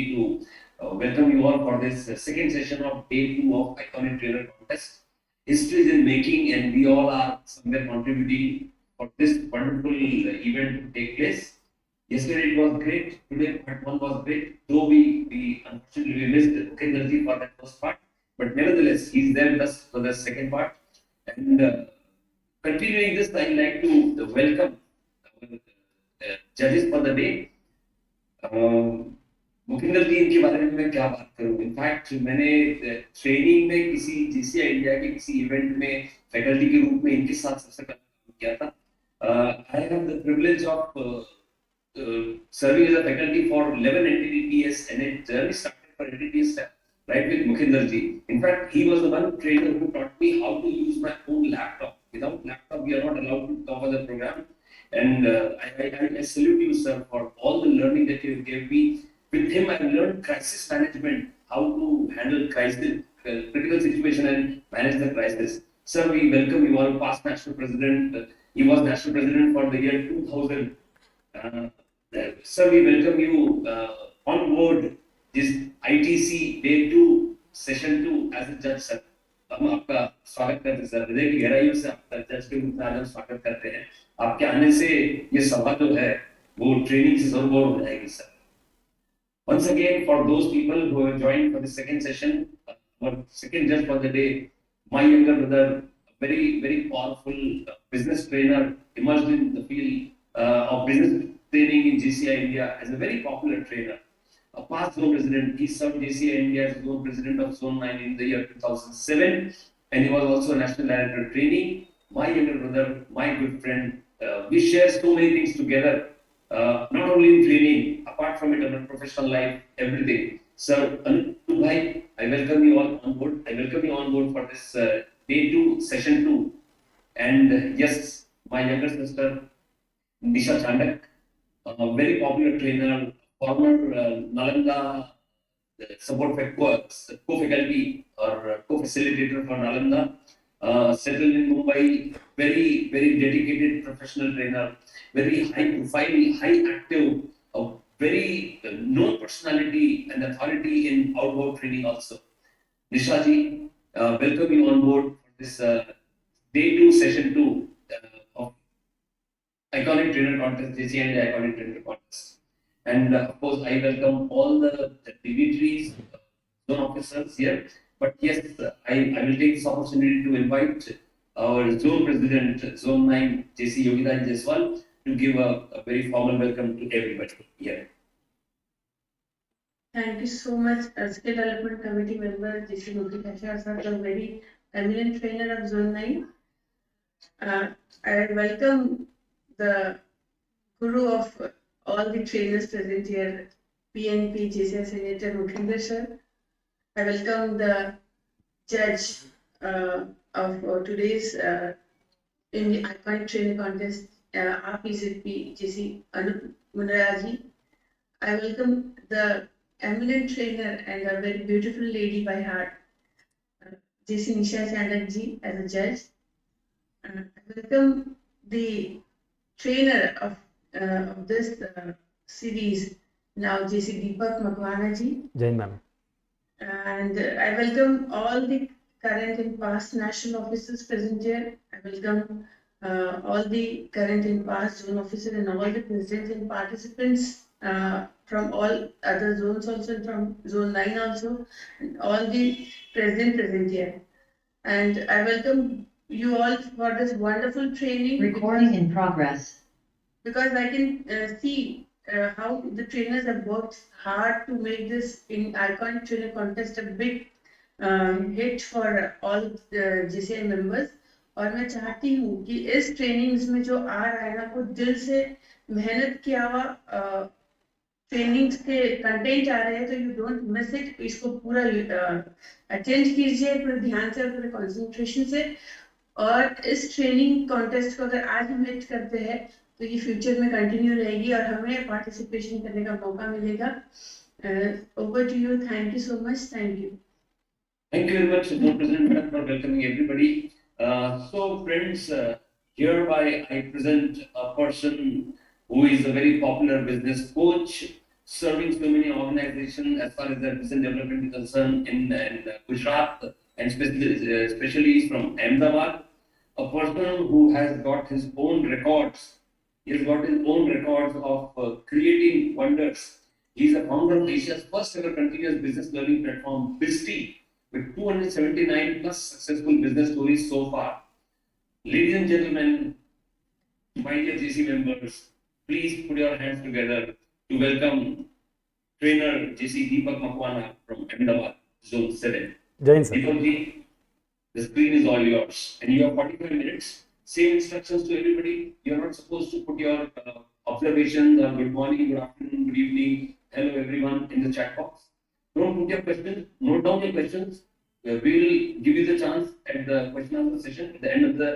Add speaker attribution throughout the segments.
Speaker 1: opportunity to welcome you all for this second session of day 2 of Iconic Trainer Contest. History is in making, and we all are somewhere contributing for this wonderful event to take place. Yesterday it was great. Today part 1 was great. Though we unfortunately we missed Mukendraji for that first part, but nevertheless he's there with us for the second part. And continuing this, I'd like to welcome judges for the day. मुकिंदर जी इनके बारे में मैं क्या बात करूं. In fact मैंने training में किसी जीसीआई इंडिया के किसी इवेंट में फैकल्टी के रूप में इनके साथ सबसे पहले काम किया था. I have the privilege of serving as a faculty for 11 NTTS, and it journey started for NTTS right with Mukinder ji. In fact, he was the one trainer who taught me how to use my own laptop. Without laptop, we are not allowed to cover the program. And I salute you, sir, for all the learning that you gave me. With him, I learned crisis management, how to handle crisis, critical situation, and manage the crisis. Sir, we welcome you all, past national president. He was national president for the year 2000. Sir, we welcome you on board this ITC Day 2 Session 2 as a judge, sir. हम आपका स्वागत करते हैं sir. हृदय की गहराइयों से आपका जज के रूप में आज हम स्वागत करते हैं. आपके आने से ये सभा जो है वो ट्रेनिंग से जरूर हो जाएगी sir. Once again, for those people who have joined for the second session, our second judge for the day, my younger brother, a very powerful business trainer, emerged in the field of business training in GCI India as a very popular trainer. A past zone president, he served GCI India as zone president of Zone 9 in the year 2007, and he was also a national director of training. My younger brother, my good friend, we share so many things together, not only in training, apart from it, our professional life, everything. Sir, Anup Bhai, I welcome you all on board. I welcome you on board for this day 2, session 2. And yes, my younger sister, Nisha Chandak, a very popular trainer, former Nalanda support co-faculty or co-facilitator for Nalanda, settled in Mumbai, very dedicated professional trainer, very high profile, high active, a very known personality and authority in outboard training also. Nisha ji, welcome you on board for this day 2, session 2 of Iconic Trainer Contest, GCI and Iconic Trainer Contest. And of course, I welcome all the dignitaries, zone officers here. But yes, I will take this opportunity to invite our zone president, Zone 9, JC Yogita Jaiswal, to give a very formal welcome to everybody here.
Speaker 2: Thank you so much, Skill Development Committee member JC Yogita Jaiswal, a very eminent trainer of Zone 9. I welcome the guru of all the trainers present here, PNP JCI Senator Mukinder sir. I welcome the judge of today's in the Iconic Training Contest, RPZP JC Anup Munraji. I welcome the eminent trainer and a very beautiful lady by heart, JC Nisha Chandak ji, as a judge. I welcome the trainer of this series, now JC Deepak Makwana ji.
Speaker 3: Jain ma'am.
Speaker 2: And I welcome all the current and past national officers present here. I welcome all the current and past zone officers and all the presidents and participants from all other zones also, and from Zone 9 also, and all the present here. And I welcome you all for this wonderful training.
Speaker 4: Recording in progress.
Speaker 2: Because I can see how the trainers have worked hard to make this in Iconic Trainer Contest a big hit for all the GCI members. और मैं चाहती हूँ कि इस trainings में जो आ रहा है ना, वो दिल से मेहनत किया हुआ ट्रेनिंग्स के कंटेंट आ रहे हैं, तो यू डोंट मिस इट. इसको पूरा अटेंड कीजिए पूरे ध्यान से और पूरे कंसंट्रेशन से. और इस ट्रेनिंग कॉन्टेस्ट को अगर आज हम हिट करते हैं तो ये फ्यूचर में कंटिन्यू रहेगी और हमें पार्टिसिपेशन करने का मौका मिलेगा. Over to you. Thank you so much. Thank you.
Speaker 1: Thank you very much, President Madam, for welcoming everybody. So friends, hereby I present a person who is a very popular business coach, serving so many organizations as far as the business development is concerned in Gujarat, and especially from Ahmedabad. A person who has got his own records. He has got his own records of creating wonders. He is the founder of Asia's first ever continuous business learning platform, BizT, with 279 plus successful business stories so far. Ladies and gentlemen, my dear JC members, please put your hands together to welcome trainer JC Deepak Makwana from Ahmedabad, Zone 7.
Speaker 3: Jain sir.
Speaker 1: Deepak ji, the screen is all yours, and you have 45 minutes. Same instructions to everybody. You are not supposed to put your observations or good morning, good afternoon, good evening, hello everyone in the chat box. Don't put your questions, note down your questions. We will give you the chance at the question answer session at the end of the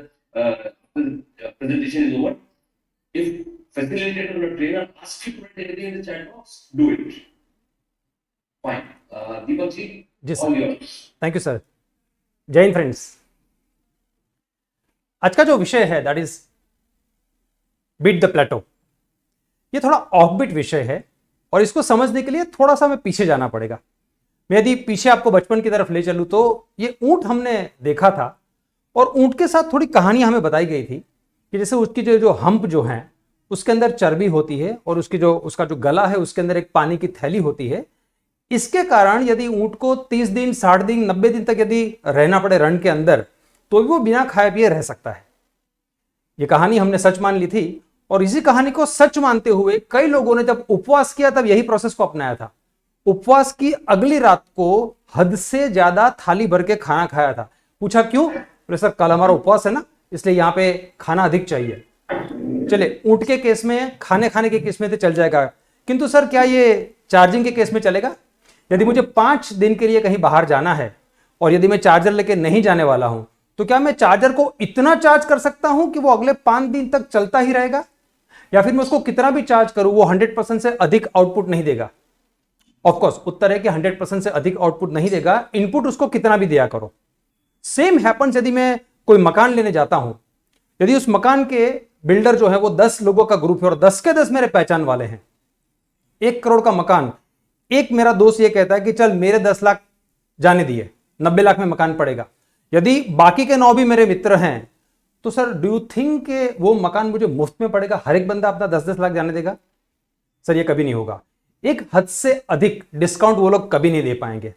Speaker 1: presentation is over. If facilitator or trainer asks you to write anything in the chat box, do it. Fine. Deepak ji, all yours.
Speaker 3: Thank you sir. Jai Hind friends. आज का जो विषय है that is beat the प्लेटो. ये थोड़ा offbeat विषय है और इसको समझने के लिए थोड़ा सा हमें पीछे जाना पड़ेगा. मैं यदि पीछे आपको बचपन की तरफ ले चलूं तो ये ऊंट हमने देखा था और ऊंट के साथ थोड़ी कहानी हमें बताई गई थी कि जैसे उसकी जो हम्प जो है उसके अंदर चर्बी होती है और उसका जो गला है उसके अंदर एक पानी की थैली होती है. इसके कारण यदि ऊंट को 30 दिन 60 दिन 90 दिन तक यदि रहना पड़े रण के अंदर तो भी वो बिना खाए पिए रह सकता है. ये कहानी हमने सच मान ली थी और इसी कहानी को सच मानते हुए कई लोगों ने जब उपवास किया तब यही प्रोसेस को अपनाया था. उपवास की अगली रात को हद से ज्यादा थाली भर के खाना खाया था. पूछा क्यों? बोले सर कल हमारा उपवास है ना, इसलिए यहां पे खाना अधिक चाहिए. चले ऊंट के केस में खाने के केस में तो चल जाएगा, किंतु सर क्या ये चार्जिंग के केस में चलेगा? यदि मुझे 5 दिन के लिए कहीं बाहर जाना है और यदि मैं चार्जर लेके नहीं जाने वाला हूं तो क्या मैं चार्जर को इतना चार्ज कर सकता हूं कि वो अगले 5 दिन तक चलता ही रहेगा, या फिर मैं उसको कितना भी चार्ज करूं वो 100% से अधिक आउटपुट नहीं देगा? ऑफ कोर्स उत्तर है कि 100% से अधिक आउटपुट नहीं देगा, इनपुट उसको कितना भी दिया करो. सेम हैपन्स यदि मैं कोई मकान लेने जाता हूं, यदि उस मकान के बिल्डर जो है वो 10 लोगों का ग्रुप है और 10 के 10 मेरे पहचान वाले हैं. 1 करोड़ का मकान, एक मेरा दोस्त ये कहता है कि चल मेरे 10 लाख जाने दिए, 90 लाख में मकान पड़ेगा. यदि बाकी के 9 भी मेरे मित्र हैं तो सर डू यू थिंक के वो मकान मुझे मुफ्त में पड़ेगा? हर एक बंदा अपना 10-10 लाख जाने देगा? सर ये कभी नहीं होगा. एक हद से अधिक डिस्काउंट वो लोग कभी नहीं दे पाएंगे.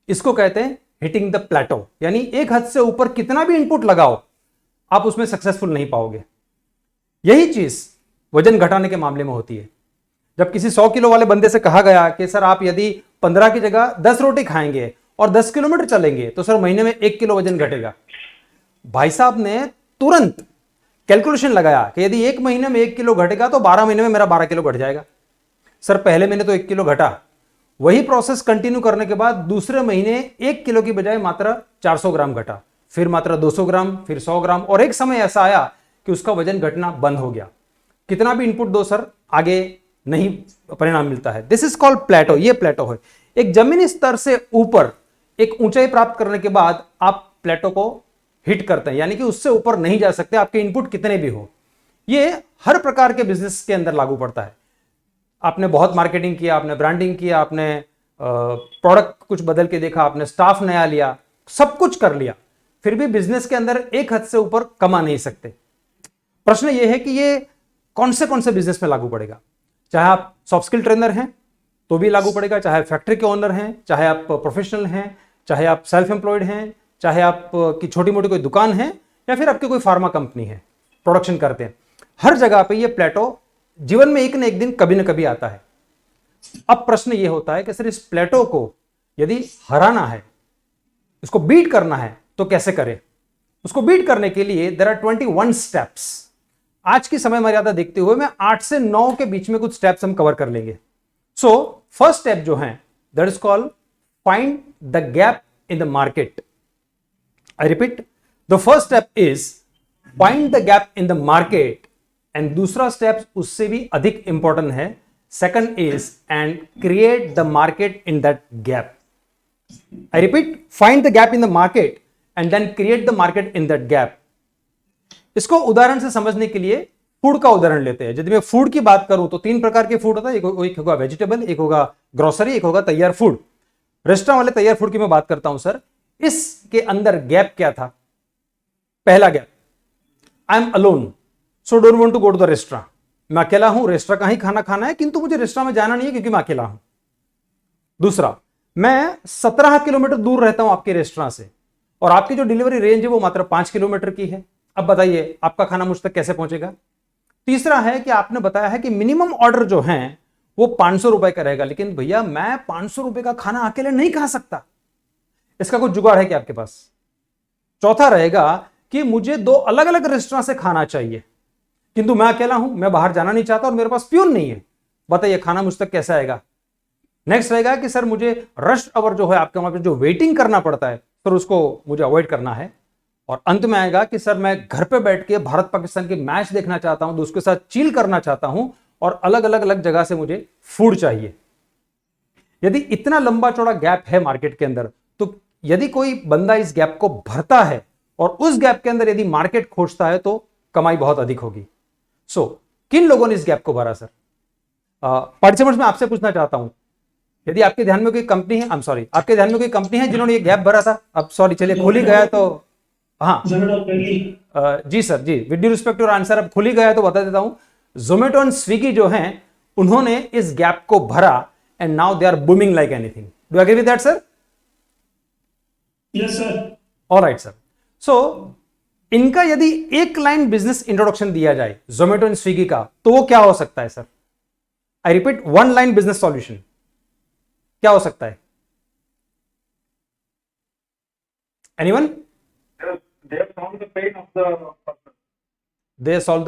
Speaker 3: इसको कहते हैं हिटिंग द प्लेटो, यानी एक हद से ऊपर कितना भी इनपुट लगाओ आप उसमें सक्सेसफुल नहीं पाओगे. यही चीज वजन घटाने के मामले में होती है. जब किसी 100 किलो वाले बंदे से कहा गया कि सर आप यदि 15 की जगह 10 रोटी खाएंगे और 10 किलोमीटर चलेंगे तो सर महीने में 1 किलो वजन घटेगा. भाई साहब ने तुरंत कैलकुलेशन लगाया कि यदि 1 महीने में 1 किलो घटेगा तो 12 महीने में मेरा 12 किलो घट जाएगा. सर पहले महीने तो 1 किलो घटा, वही प्रोसेस कंटिन्यू करने के बाद दूसरे महीने 1 किलो की बजाय मात्र 400 ग्राम घटा, फिर मात्र 200 ग्राम, फिर 100 ग्राम, और एक समय ऐसा आया कि उसका वजन घटना बंद हो गया. कितना भी इनपुट दो सर आगे नहीं परिणाम मिलता है. दिस इज कॉल्ड प्लेटो. ये प्लेटो है. एक जमीनी स्तर से ऊपर एक ऊंचाई प्राप्त करने के बाद आप प्लेटो को हिट करते हैं, यानी कि उससे ऊपर नहीं जा सकते आपके इनपुट कितने भी हो. ये हर प्रकार के बिजनेस के अंदर लागू पड़ता है. आपने बहुत मार्केटिंग किया, आपने ब्रांडिंग किया, आपने प्रोडक्ट कुछ बदल के देखा, आपने स्टाफ नया लिया, सब कुछ कर लिया, फिर भी बिजनेस के अंदर एक हद से ऊपर कमा नहीं सकते. प्रश्न यह है कि ये कौन से बिजनेस में लागू पड़ेगा. चाहे आप सॉफ्ट स्किल ट्रेनर हैं तो भी लागू पड़ेगा, चाहे फैक्ट्री के ओनर हैं, चाहे आप प्रोफेशनल हैं, चाहे आप सेल्फ एम्प्लॉयड हैं, चाहे आप की छोटी मोटी कोई दुकान है, या फिर आपकी कोई फार्मा कंपनी है, प्रोडक्शन करते हैं. हर जगह पे ये प्लेटो जीवन में एक न एक दिन कभी न कभी आता है. अब प्रश्न ये होता है कि सर इस प्लेटो को यदि हराना है, इसको बीट करना है तो कैसे करें. उसको बीट करने के लिए देयर आर 21 स्टेप्स. आज की समय मर्यादा देखते हुए मैं 8 से 9 के बीच में कुछ स्टेप्स हम कवर कर लेंगे. सो फर्स्ट स्टेप जो है that is called find the gap in the market. I repeat, the first step is find the gap in the market, and दूसरा स्टेप उससे भी अधिक इंपॉर्टेंट है. Second is and create the market in that gap. I repeat, find the gap in the market and then create the market in that gap. इसको उदाहरण से समझने के लिए फूड का उदाहरण लेते हैं। यदि मैं फूड की बात करूं तो 3 प्रकार के फूड होता है, एक होगा वेजिटेबल, एक होगा ग्रोसरी, एक होगा तैयार फूड। रेस्टोरेंट वाले तैयार फूड की मैं बात करता हूं सर, इसके अंदर गैप क्या था? पहला gap, I am alone so don't want to go to the restaurant. मैं अकेला हूं, रेस्टोरेंट का ही खाना खाना है, किंतु मुझे रेस्टोरेंट में जाना नहीं है क्योंकि मैं अकेला हूं। दूसरा, मैं 17 किलोमीटर दूर रहता हूं आपके रेस्टोरेंट से और आपकी जो डिलीवरी रेंज है वो मात्र 5 किलोमीटर की है। अब बताइए आपका खाना मुझ तक कैसे पहुंचेगा? तीसरा है कि आपने बताया है कि मिनिमम ऑर्डर जो है वो 500 रुपए का रहेगा, लेकिन भैया मैं 500 रुपए का खाना अकेले नहीं खा सकता, इसका कुछ जुगाड़ है क्या आपके पास? चौथा रहेगा कि मुझे 2 अलग अलग रेस्टोरेंट से खाना चाहिए, किंतु मैं अकेला हूं, मैं बाहर जाना नहीं चाहता और मेरे पास प्यून नहीं है, बताइए खाना मुझ तक कैसे आएगा? नेक्स्ट रहेगा कि सर मुझे रश आवर जो है आपके वहां पे जो वेटिंग करना पड़ता है सर, उसको मुझे अवॉइड करना है। और अंत में आएगा कि सर मैं घर पे बैठ के भारत पाकिस्तान की मैच देखना चाहता हूं, दोस्तों के साथ चिल करना चाहता हूं और अलग अलग अलग जगह से मुझे फूड चाहिए। यदि इतना लंबा चौड़ा गैप है मार्केट के अंदर, तो यदि कोई बंदा इस गैप को भरता है और उस गैप के अंदर यदि मार्केट खोजता है तो कमाई बहुत अधिक होगी। सो किन लोगों ने इस गैप को भरा सर? पार्टिसिपेंट्स में आपसे पूछना चाहता हूं, यदि आपके ध्यान में कोई कंपनी है, आई एम सॉरी, आपके ध्यान में कोई कंपनी है जिन्होंने ये गैप भरा था? अब सॉरी चलिए खुल ही गया तो हाँ जी सर, जी with due respect to answer, अब खुल ही गया तो बता देता हूं, जोमेटो एंड स्विगी जो हैं उन्होंने इस गैप को भरा and now they are booming like anything. Do agree with that sir?
Speaker 4: Yes sir.
Speaker 3: Alright sir. So इनका यदि एक लाइन बिजनेस इंट्रोडक्शन दिया जाए जोमेटो एंड स्विगी का, तो वो क्या हो सकता है sir? I repeat, 1 line business solution क्या हो सकता है? Anyone? They solve the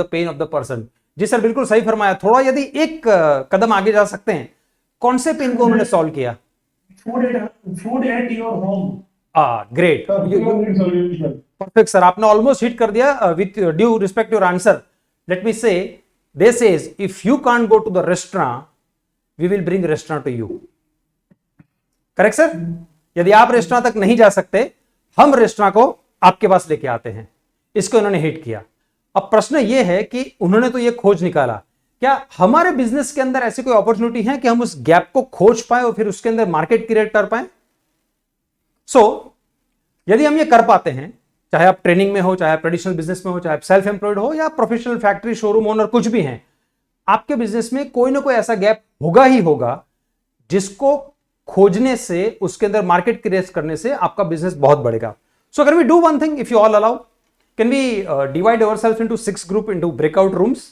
Speaker 3: pain of the person. जी सर बिल्कुल सही फरमाया। थोड़ा यदि एक कदम आगे जा सकते हैं, कौन से पेन को उन्होंने सॉल्व किया?
Speaker 4: Food at your home.
Speaker 3: Great,
Speaker 4: solution.
Speaker 3: Perfect sir, आपने ऑलमोस्ट हिट कर दिया with due respect your answer. Let me say, they says if you can't go to the restaurant we will bring restaurant to you. Correct sir? यदि आप restaurant तक नहीं जा सकते, हम रेस्टोरेंट को आपके पास लेके आते हैं। इसको इन्होंने हिट किया। अब प्रश्न यह है कि उन्होंने तो यह खोज निकाला, क्या हमारे बिजनेस के अंदर ऐसी कोई अपॉर्चुनिटी है कि हम उस गैप को खोज पाए और फिर उसके अंदर मार्केट क्रिएट कर पाए? यदि हम ये कर पाते हैं, चाहे आप ट्रेनिंग में हो, चाहे आप ट्रेडिशनल बिजनेस में हो, चाहे आप सेल्फ एम्प्लॉयड हो या प्रोफेशनल फैक्ट्री शोरूम ओनर कुछ भी हैं, आपके बिजनेस में कोई ना कोई ऐसा गैप होगा ही होगा जिसको खोजने से, उसके अंदर मार्केट क्रिएट करने से आपका बिजनेस बहुत बढ़ेगा। So can we do one thing, if you all allow, can we divide ourselves into 6 group into breakout rooms,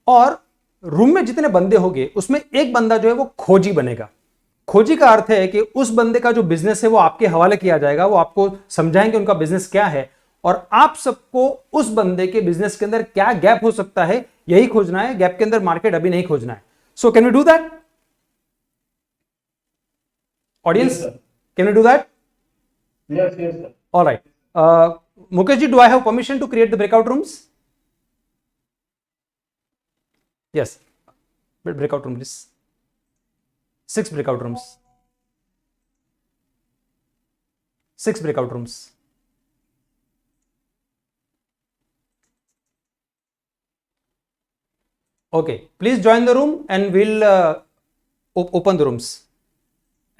Speaker 3: और रूम में जितने बंदे होंगे उसमें एक बंदा जो है वो खोजी बनेगा। खोजी का अर्थ है कि उस बंदे का जो बिजनेस है वो आपके हवाले किया जाएगा, वो आपको समझाएंगे उनका बिजनेस क्या है, और आप सबको उस बंदे के बिजनेस के अंदर क्या गैप हो सकता है यही खोजना है, गैप के अंदर मार्केट अभी नहीं खोजना है। So can we do that audience? Can we do that?
Speaker 4: Yes yes sir.
Speaker 3: Alright, Mukesh ji, do I have permission to create the breakout rooms? Yes, breakout room please, 6 breakout rooms, 6 breakout rooms. Okay, please join the room and we'll open the rooms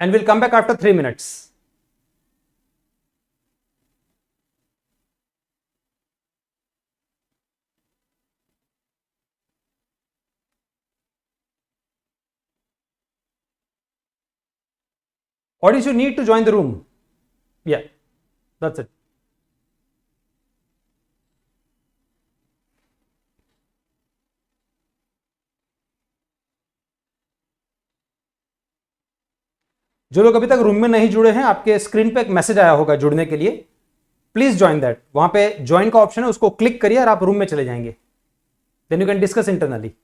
Speaker 3: and we'll come back after 3 minutes. Audience, you need to join the room. Yeah, that's it. जो लोग अभी तक room में नहीं जुड़े हैं, आपके screen पे एक मैसेज आया होगा जुड़ने के लिए, प्लीज ज्वाइन दैट। वहां पे ज्वाइन का ऑप्शन है, उसको क्लिक करिए और आप रूम में चले जाएंगे। Then you can discuss internally.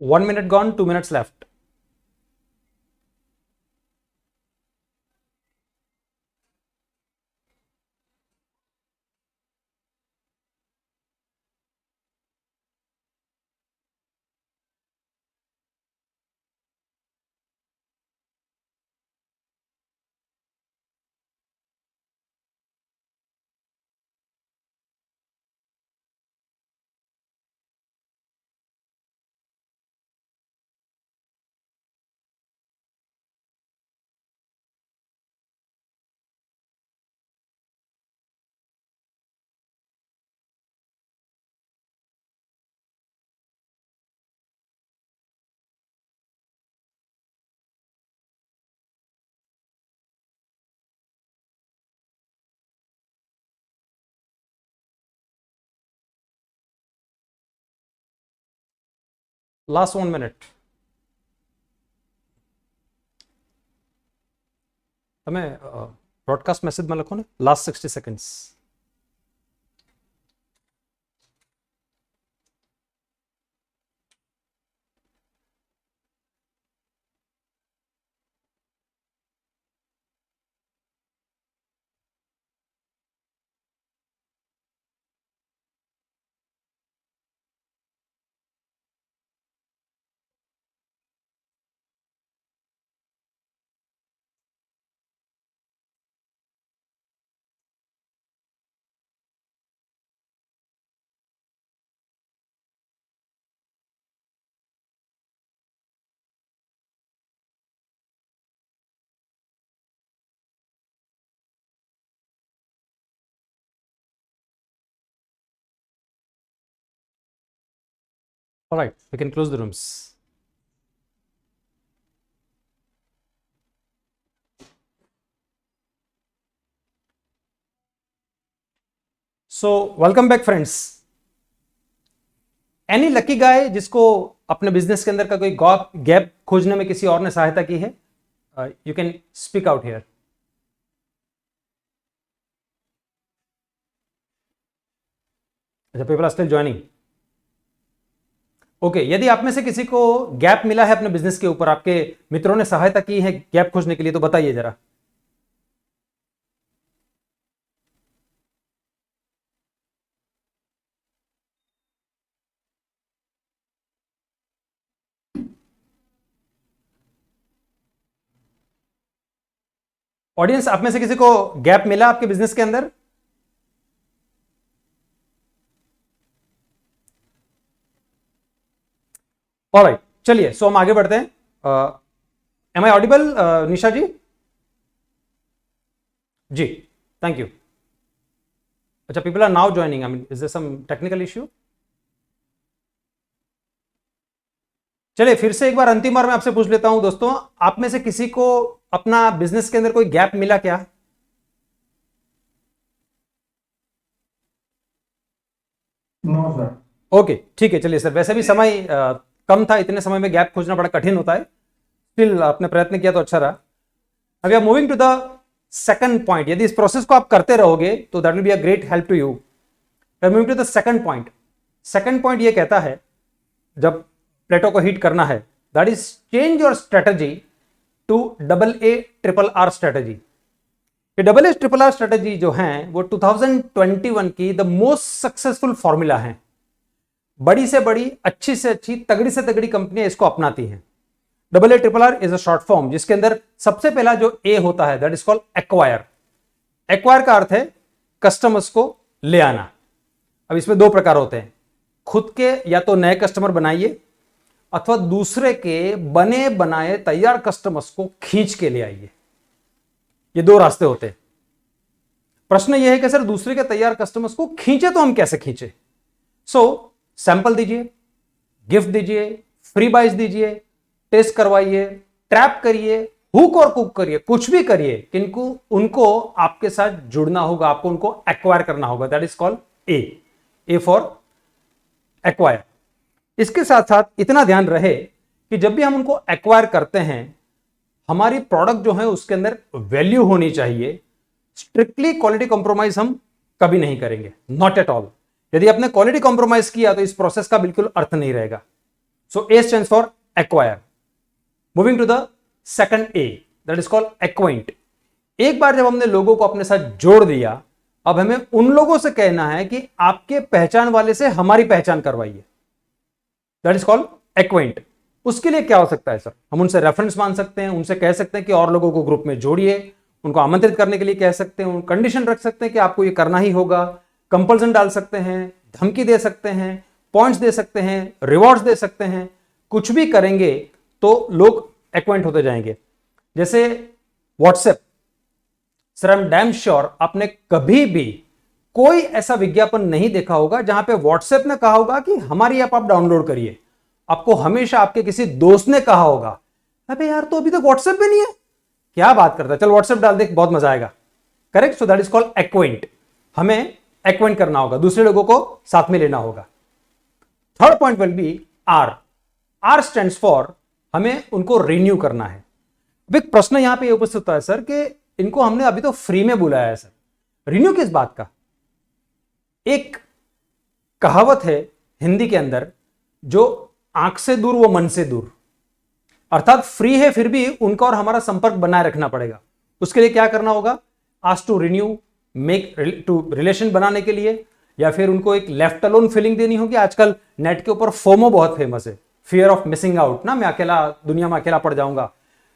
Speaker 3: 1 minute gone, 2 minutes left. Last 1 minute. તમે બ્રોડકાસ્ટ મેસેજમાં લખો ને last 60 seconds. All right, we can close the rooms. So, welcome back friends. Any lucky guy जिसको अपने बिजनेस के अंदर का कोई गैप खोजने में किसी और ने सहायता की है? You can speak out here. अच्छा, people are still joining. Okay, यदि आप में से किसी को गैप मिला है अपने बिजनेस के ऊपर, आपके मित्रों ने सहायता की है गैप खोजने के लिए, तो बताइए जरा. ऑडियंस, आप में से किसी को गैप मिला आपके बिजनेस के अंदर? ऑलराइट, चलिए, सो हम आगे बढ़ते हैं. Am I audible Nisha ji? जी, थैंक यू. अच्छा, people are now joining. I mean, is there some technical issue? चलिए, फिर से एक बार अंतिम बार मैं आपसे पूछ लेता हूं दोस्तों, आप में से किसी को अपना बिजनेस के अंदर कोई गैप मिला क्या?
Speaker 4: No sir.
Speaker 3: ओके, ठीक है, चलिए सर. वैसे भी समय कम था, इतने समय में गैप खोजना बड़ा कठिन होता है. स्टिल आपने प्रयत्न किया तो अच्छा रहा. अब we are moving to the second point. यदि इस प्रोसेस को आप करते रहोगे तो that will be a great help to you. We are moving to the second point. Second point ये कहता है, जब प्लेटो को हिट करना है, that is change your strategy to AA RRR strategy. ये AA RRR स्ट्रेटजी जो है वो 2021 की द मोस्ट सक्सेसफुल फॉर्मूला है. बड़ी से बड़ी, अच्छी से अच्छी, तगड़ी से तगड़ी कंपनियां इसको अपनाती हैं. AA RRR is a short form, जिसके अंदर सबसे पहला जो ए होता है that is called acquire. Acquire का अर्थ है कस्टमर्स को ले आना. अब इसमें दो प्रकार होते हैं. खुद के या तो नए कस्टमर बनाइए, अथवा दूसरे के बने बनाए तैयार कस्टमर्स को खींच के ले आइए. ये दो रास्ते होते हैं. प्रश्न यह है कि सर, दूसरे के तैयार कस्टमर्स को खींचे तो हम कैसे खींचे? सो सैंपल दीजिए, गिफ्ट दीजिए, फ्री बाइज दीजिए, टेस्ट करवाइए, ट्रैप करिए, हुक और कुक करिए, कुछ भी करिए, किंतु उनको आपके साथ जुड़ना होगा, आपको उनको एक्वायर करना होगा. That is called A for acquire. इसके साथ साथ इतना ध्यान रहे कि जब भी हम उनको एक्वायर करते हैं, हमारी प्रोडक्ट जो है उसके अंदर वैल्यू होनी चाहिए. स्ट्रिक्टली क्वालिटी कॉम्प्रोमाइज हम कभी नहीं करेंगे, नॉट एट ऑल. यदि आपने क्वालिटी कॉम्प्रोमाइज किया तो इस प्रोसेस का बिल्कुल अर्थ नहीं रहेगा. So A stands for acquire. Moving to the second A, that is called acquaint. एक बार जब हमने लोगों को अपने साथ जोड़ दिया, अब हमें उन लोगों से कहना है कि आपके पहचान वाले से हमारी पहचान करवाइए. That is called acquaint. उसके लिए क्या हो सकता है सर? हम उनसे रेफरेंस मान सकते हैं, उनसे कह सकते हैं कि और लोगों को ग्रुप में जोड़िए, उनको आमंत्रित करने के लिए कह सकते हैं, कंडीशन रख सकते हैं कि आपको ये करना ही होगा, कंपल्सन डाल सकते हैं, धमकी दे सकते हैं, पॉइंट्स दे सकते हैं, रिवॉर्ड्स दे सकते हैं. कुछ भी करेंगे तो लोग एक्वेंट होते जाएंगे. जैसे WhatsApp, sir I am damn sure आपने कभी भी कोई ऐसा विज्ञापन नहीं देखा होगा जहां पे व्हाट्सएप ने कहा होगा कि हमारी ऐप आप डाउनलोड करिए. आपको हमेशा आपके किसी दोस्त ने कहा होगा अबे यार तो अभी तक व्हाट्सएप भी नहीं है, क्या बात करता है, चल व्हाट्सएप डाल दे, बहुत मजा आएगा. Correct. So that is called acquaint. हमें एक्वेंट करना होगा, दूसरे लोगों को साथ में लेना होगा. Third point will be R. R stands for हमें उनको रिन्यू करना है. अब एक प्रश्न यहां पे उपस्थित होता है सर कि इनको हमने अभी तो फ्री में बुलाया है सर, रिन्यू किस बात का? एक कहावत है हिंदी के अंदर, जो आंख से दूर वो मन से दूर, अर्थात फ्री है फिर भी उनका और हमारा संपर्क बनाए रखना पड़ेगा. उसके लिए क्या करना होगा? Ask to renew, make to relation बनाने के लिए, या फिर उनको एक लेफ्ट अलोन फीलिंग देनी होगी. आजकल नेट के ऊपर फोमो बहुत फेमस है, फियर ऑफ मिसिंग आउट ना, मैं अकेला दुनिया में अकेला पड़ जाऊंगा,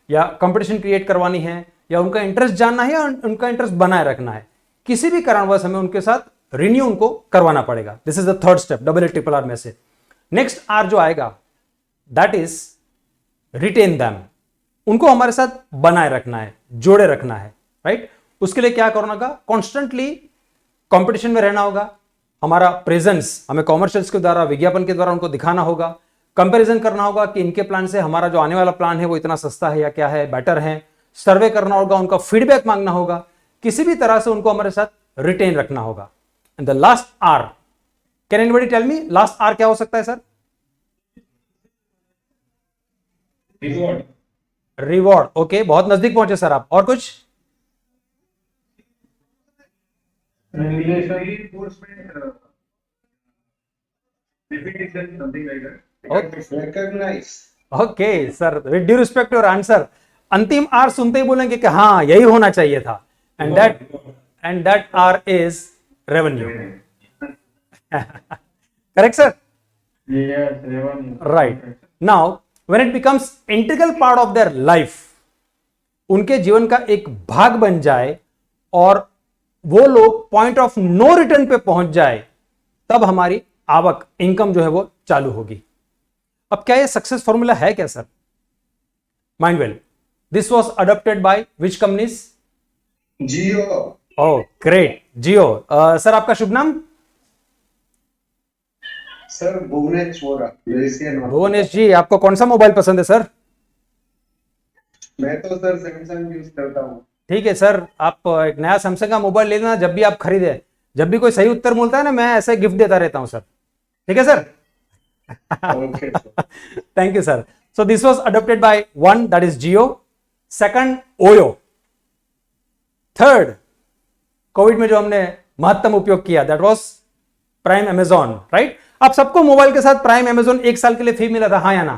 Speaker 3: या कंपटीशन क्रिएट करवानी है, या उनका इंटरेस्ट जानना है, या उनका इंटरेस्ट बनाए रखना है. किसी भी कारणवश हमें उनके साथ रिन्यू उनको करवाना पड़ेगा. This is the third step, double A triple are में से. नेक्स्ट आर जो आएगा दैट इज रिटेन दैम. उनको हमारे साथ बनाए रखना है, जोड़े रखना है. राइट. उसके लिए क्या करना होगा? कॉन्स्टेंटली कंपटीशन में रहना होगा. हमारा प्रेजेंस हमें कॉमर्शियल्स के द्वारा, विज्ञापन के द्वारा उनको दिखाना होगा. कंपैरिजन करना होगा कि इनके प्लान से हमारा जो आने वाला प्लान है वो इतना सस्ता है या क्या है, बेटर है. सर्वे करना होगा, उनका फीडबैक मांगना होगा. किसी भी तरह से उनको हमारे साथ रिटेन रखना होगा. And the last R, can anybody tell me last R क्या हो सकता है सर?
Speaker 1: रिवॉर्ड.
Speaker 3: रिवॉर्ड. ओके, बहुत नजदीक पहुंचे सर आप. और कुछ?
Speaker 4: Reinforcement, repetition, something like that.
Speaker 1: Recognize.
Speaker 3: Okay sir, with due respect to your answer, अंतिम आर सुनते ही बोलेंगे कि हाँ यही होना चाहिए था. And that R is revenue. Correct sir?
Speaker 4: Yes, revenue.
Speaker 3: Right. Now when it becomes integral part of their life, उनके जीवन का एक भाग बन जाए और वो लोग पॉइंट ऑफ नो रिटर्न पे पहुंच जाए, तब हमारी आवक, इनकम जो है वो चालू होगी. अब क्या ये सक्सेस फॉर्मूला है क्या sir? Mind well, this was adopted by which companies?
Speaker 1: Jio.
Speaker 3: Oh great, Jio. Sir आपका शुभ नाम?
Speaker 1: सर भुवनेश वोरा.
Speaker 3: भुवनेश जी, आपको कौन सा मोबाइल पसंद है सर?
Speaker 1: मैं तो सर सैमसंग यूज करता हूँ.
Speaker 3: ठीक है सर, आप एक नया सैमसंग का मोबाइल ले लेना. जब भी आप खरीदे, जब भी कोई सही उत्तर मिलता है ना, मैं ऐसे गिफ्ट देता रहता हूं सर. ठीक है sir?
Speaker 1: Okay, sir.
Speaker 3: Thank you sir. So this was adopted by one, that is Jio. Second OYO. Third, Covid में जो हमने महत्तम उपयोग किया, that was prime Amazon. Right. आप सबको मोबाइल के साथ प्राइम अमेजॉन 1 साल के लिए फ्री मिला था, हाँ या ना?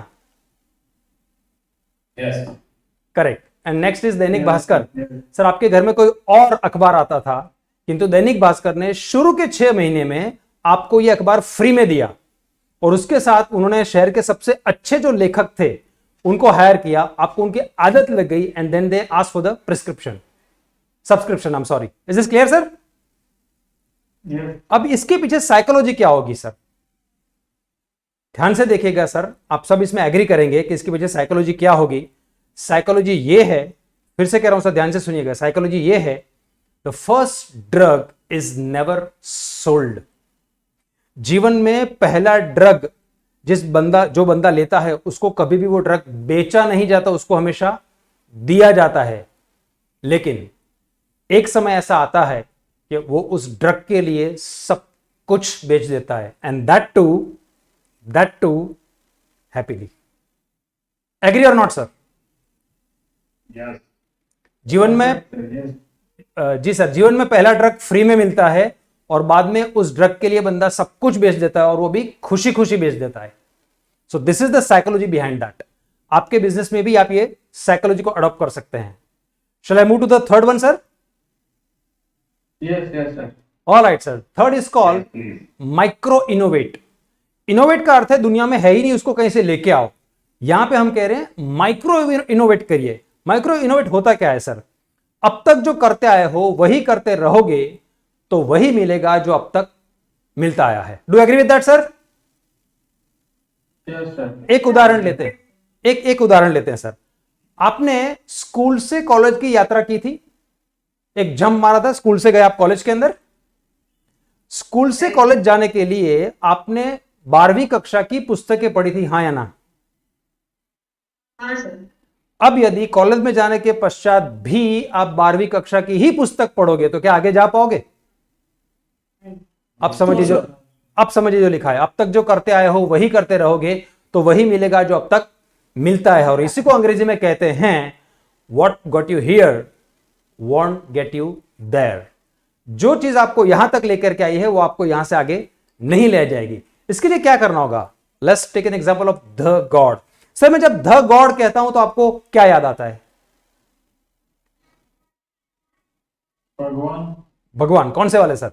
Speaker 1: Yes.
Speaker 3: Correct. And next is Dainik Bhaskar. Sir आपके घर में कोई और अखबार आता था, किंतु दैनिक भास्कर ने शुरू के 6 महीने में आपको यह अखबार फ्री में दिया, और उसके साथ उन्होंने शहर के सबसे अच्छे जो लेखक थे उनको हायर किया. आपको उनकी आदत लग गई, and then they ask for the prescription, subscription. I am sorry. Is this clear sir?
Speaker 4: Yes.
Speaker 3: अब इसके पीछे साइकोलॉजी क्या होगी सर? ध्यान से देखिएगा सर, आप सब इसमें एग्री करेंगे कि इसके पीछे साइकोलॉजी क्या होगी. साइकोलॉजी ये है, फिर से कह रहा हूं सर, ध्यान से सुनिएगा. साइकोलॉजी ये है, the first drug is never sold. जीवन में पहला ड्रग जो बंदा लेता है, उसको कभी भी वो ड्रग बेचा नहीं जाता, उसको हमेशा दिया जाता है. लेकिन एक समय ऐसा आता है कि वो उस ड्रग के लिए सब कुछ बेच देता है, and that too happily. Agree और नॉट सर?
Speaker 1: Yes.
Speaker 3: जीवन में
Speaker 4: Yes.
Speaker 3: जी सर, जीवन में पहला ड्रग फ्री में मिलता है, और बाद में उस ड्रग के लिए बंदा सब कुछ बेच देता है, और वो भी खुशी खुशी बेच देता है. So this is the psychology behind that. आपके बिजनेस में भी आप ये साइकोलॉजी को अडॉप्ट कर सकते हैं। Shall I move to the third one sir?
Speaker 4: Yes, yes, sir.
Speaker 3: All right sir, third is called micro innovate. Innovate का अर्थ है दुनिया में है ही नहीं, उसको कहीं से लेके आओ। यहां पे हम कह रहे हैं माइक्रो इनोवेट करिए। माइक्रो इनोवेट होता क्या है सर? अब तक जो करते आए हो वही करते रहोगे तो वही मिलेगा जो अब तक मिलता आया है। Do agree with that sir?
Speaker 4: Yes, sir.
Speaker 3: एक उदाहरण लेते हैं, एक उदाहरण लेते हैं सर। आपने स्कूल से कॉलेज की यात्रा की थी, एक जंप मारा था, स्कूल से गए आप कॉलेज के अंदर। स्कूल से कॉलेज जाने के लिए आपने 12वीं कक्षा की पुस्तकें पढ़ी थी, हाँ या ना?
Speaker 2: हाँ सर।
Speaker 3: अब यदि कॉलेज में जाने के पश्चात भी आप 12वीं कक्षा की ही पुस्तक पढ़ोगे तो क्या आगे जा पाओगे? अब समझिए जो लिखा है, अब तक जो करते आए हो वही करते रहोगे तो वही मिलेगा जो अब तक मिलता है। और इसी को अंग्रेजी में कहते हैं what got you here won't get you there. जो चीज आपको यहां तक लेकर के आई है वो आपको यहां से आगे नहीं ले जाएगी। इसके लिए क्या करना होगा? Let's take an example of the god. Sir मैं जब द गॉड कहता हूं तो आपको क्या याद आता है?
Speaker 4: भगवान।
Speaker 3: भगवान। कौन से वाले सर?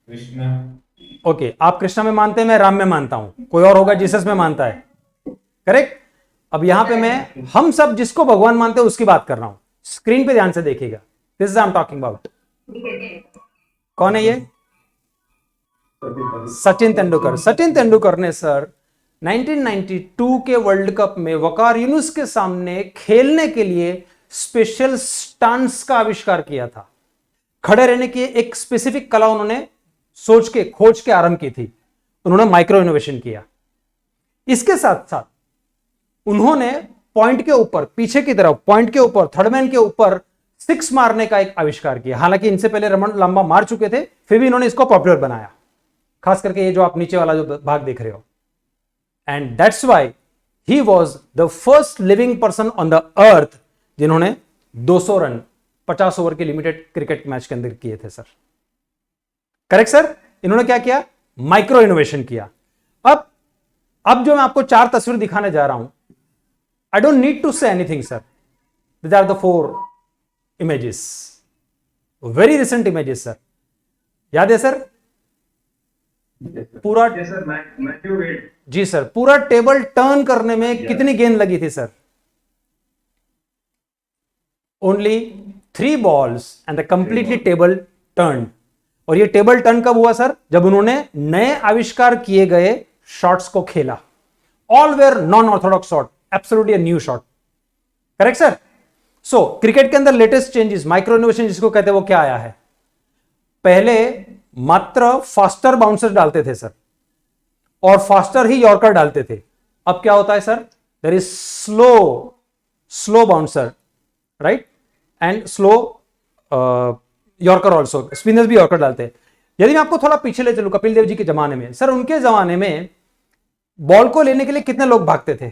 Speaker 4: कृष्णा।
Speaker 3: ओके, आप कृष्णा में मानते हैं, मैं राम में मानता हूं, कोई और होगा जीसस में मानता है, करेक्ट। अब यहां पे मैं हम सब जिसको भगवान मानते हैं उसकी बात कर रहा हूं। स्क्रीन पे ध्यान से देखिएगा, this is I am talking about. कौन है ये? सचिन तेंदुलकर। सचिन तेंदुलकर ने सर 1992 के वर्ल्ड कप में वकार यूनुस के सामने खेलने के लिए स्पेशल स्टांस का आविष्कार किया था। खड़े रहने की एक स्पेसिफिक कला उन्होंने सोच के खोज के आरंभ की थी। उन्होंने माइक्रो इनोवेशन किया। इसके साथ साथ उन्होंने पॉइंट के ऊपर, पीछे की तरफ पॉइंट के ऊपर, थर्ड मैन के ऊपर 6 मारने का एक आविष्कार किया। हालांकि इनसे पहले रमन लंबा मार चुके थे, फिर भी इन्होंने इसको पॉपुलर बनाया, खास करके ये जो आप नीचे वाला जो भाग देख रहे हो। And that's why he was the first living person on the earth जिन्होंने 200 रन 50 ओवर के लिमिटेड क्रिकेट मैच के अंदर किए थे सर। Correct sir? इन्होंने क्या किया? माइक्रो इनोवेशन किया। अब जो मैं आपको 4 तस्वीर दिखाने जा रहा हूं, I don't need to say anything sir. This are the 4 images, very recent images sir. याद है सर? पूरा
Speaker 4: Yes, sir. Matthew Wade.
Speaker 3: जी सर, पूरा टेबल टर्न करने में कितनी गेंद लगी थी सर? Only 3 balls and the completely table turn. और ये टेबल टर्न कब हुआ सर? जब उन्होंने नए आविष्कार किए गए शॉट्स को खेला। All where non orthodox shot, absolutely a new shot. Correct sir? So cricket के अंदर लेटेस्ट चेंजेस, माइक्रो इनोवेशन जिसको कहते हैं, वो क्या आया है? पहले मात्र फास्टर बाउंसर डालते थे सर, और फास्टर ही यॉर्कर डालते थे। अब क्या होता है sir? There is slow bouncer, right, and slow yorker also. Spinners भी यॉर्कर डालते हैं। यदि मैं आपको थोड़ा पीछे ले चलूं, कपिल देव जी के जमाने में सर, उनके जमाने में बॉल को लेने के लिए कितने लोग भागते थे?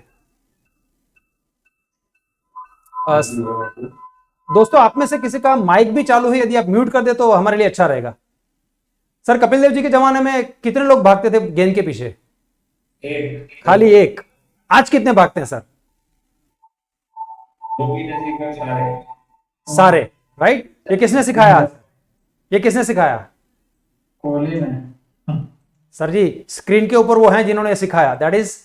Speaker 3: दोस्तों आप में से किसी का माइक भी चालू है, यदि आप म्यूट कर दे तो हमारे लिए अच्छा रहेगा। सर कपिल देव जी के जमाने में कितने लोग भागते थे गेंद के पीछे? खाली एक। आज कितने भागते हैं सर? सारे, राइट। ये किसने सिखाया आज? ये किसने सिखाया?
Speaker 4: कोहली ने।
Speaker 3: सर जी स्क्रीन के ऊपर वो हैं जिन्होंने सिखाया, that is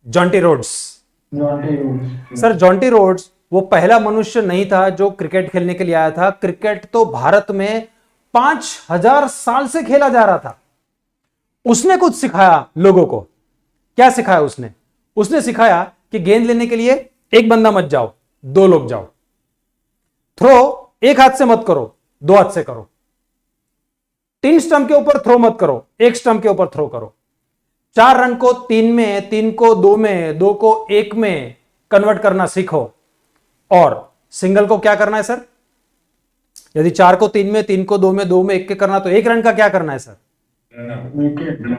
Speaker 3: Jonty Rhodes.
Speaker 4: Jonty Rhodes.
Speaker 3: Sir Jonty Rhodes वो पहला मनुष्य नहीं था जो क्रिकेट खेलने के लिए आया था। क्रिकेट तो भारत में 5000 साल से खेला जा रहा था। उसने कुछ सिखाया लोगों को। क्या सिखाया उसने? उसने सिखाया कि गेंद लेने के लिए एक बंदा मत जाओ, 2 लोग जाओ। थ्रो एक हाथ से मत करो, 2 हाथ से करो। 3 स्टंप के ऊपर थ्रो मत करो, 1 स्टंप के ऊपर थ्रो करो। 4 रन को 3 में, 3 को 2 में, 2 को 1 में कन्वर्ट करना सीखो। और सिंगल को क्या करना है सर? यदि 4 को 3 में, 3 को 2 में, 2 में 1 के करना, तो 1 रन का क्या करना है सर?
Speaker 4: विकेट।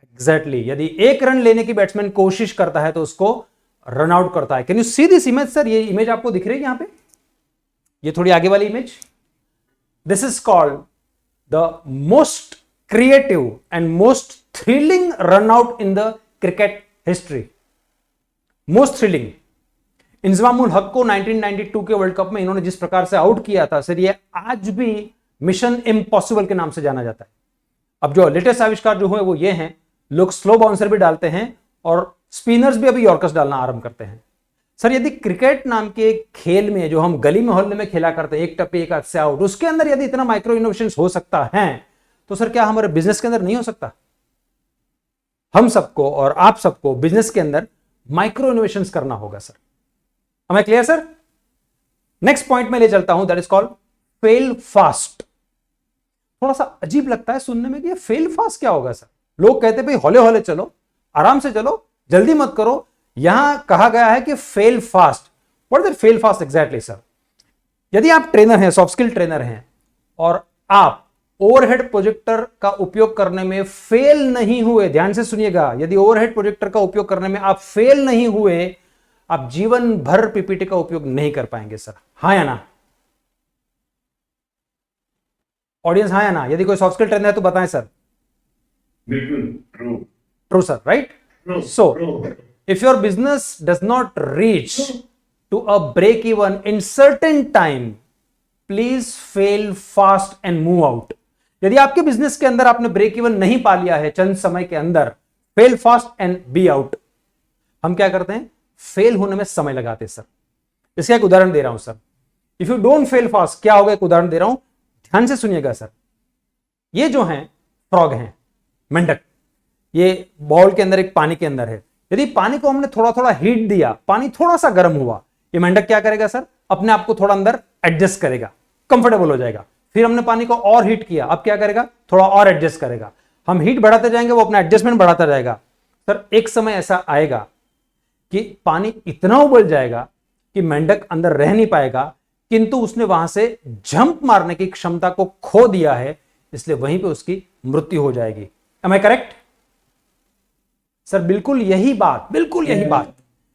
Speaker 3: एग्जैक्टली। यदि 1 रन लेने की बैट्समैन कोशिश करता है तो उसको रन आउट करता है। Can you see this image sir? ये इमेज आपको दिख रही है यहां पे? ये थोड़ी आगे वाली image. This is called the most creative and most thrilling run out in the cricket history, most thrilling. Inzamam-ul हक को 1992 के वर्ल्ड कप में इन्होंने जिस प्रकार से आउट किया था सर, ये आज भी मिशन इम्पॉसिबल के नाम से जाना जाता है। अब जो लेटेस्ट आविष्कार जो हुए वो ये हैं, लोग स्लो बाउंसर भी डालते हैं और स्पिनर्स भी अभी यॉर्कर्स डालना आरंभ करते हैं। सर यदि क्रिकेट नाम के खेल में जो हम गली मोहल्ले में खेला करते हैं, एक टप्पे एक हाथ से आउट, उसके अंदर यदि इतना माइक्रो इनोवेशन हो सकता है तो सर क्या हमारे बिजनेस के अंदर नहीं हो सकता? हम सबको और आप सबको बिजनेस के अंदर माइक्रो इनोवेशन करना होगा sir. Am I clear sir? Next point में ले चलता हूं, that is called fail fast. थोड़ा सा अजीब लगता है सुनने में कि ये फेल फास्ट क्या होगा सर। लोग कहते हैं भाई हौले हौले चलो, आराम से चलो, जल्दी मत करो। यहां कहा गया है कि fail fast. What is fail fast exactly sir? यदि आप ट्रेनर हैं, सॉफ्ट स्किल ट्रेनर हैं, और आप ओवरहेड प्रोजेक्टर का उपयोग करने में फेल नहीं हुए, ध्यान से सुनिएगा, यदि ओवरहेड प्रोजेक्टर का उपयोग करने में आप फेल नहीं हुए, आप जीवन भर पीपीटी का उपयोग नहीं कर पाएंगे सर। हाँ या ना? ऑडियंस हाँ या ना? यदि कोई सॉफ्ट स्किल ट्रेनर है तो बताएं सर।
Speaker 1: बिल्कुल true.
Speaker 3: True sir, right? So if your business does not reach to a break even in certain time, please fail fast and move out. यदि आपके बिजनेस के अंदर आपने ब्रेक इवन नहीं पा लिया है चंद समय के अंदर, fail fast and be out. हम क्या करते हैं? फेल होने में समय लगाते हैं सर। इसका एक उदाहरण दे रहा हूं sir. If you don't fail fast, क्या होगा? एक उदाहरण दे रहा हूं, ध्यान से सुनिएगा सर। ये जो हैं फ्रॉग हैं, मेंढक, ये बॉल के अंदर एक पानी के अंदर है। यदि पानी को हमने थोड़ा थोड़ा हीट दिया, पानी थोड़ा सा गर्म हुआ, ये मेंढक क्या करेगा सर? अपने आप को थोड़ा अंदर एडजस्ट करेगा, कंफर्टेबल हो जाएगा। फिर हमने पानी को और हीट किया, अब क्या करेगा? थोड़ा और एडजस्ट करेगा। हम हीट बढ़ाते जाएंगे, वो अपना एडजस्टमेंट बढ़ाता जाएगा। सर एक समय ऐसा आएगा कि पानी इतना उबल जाएगा कि मेंढक अंदर रह नहीं पाएगा, किंतु उसने वहां से जंप मारने की क्षमता को खो दिया है, इसलिए वहीं पे उसकी मृत्यु हो जाएगी। Am I correct sir? बिल्कुल यही बात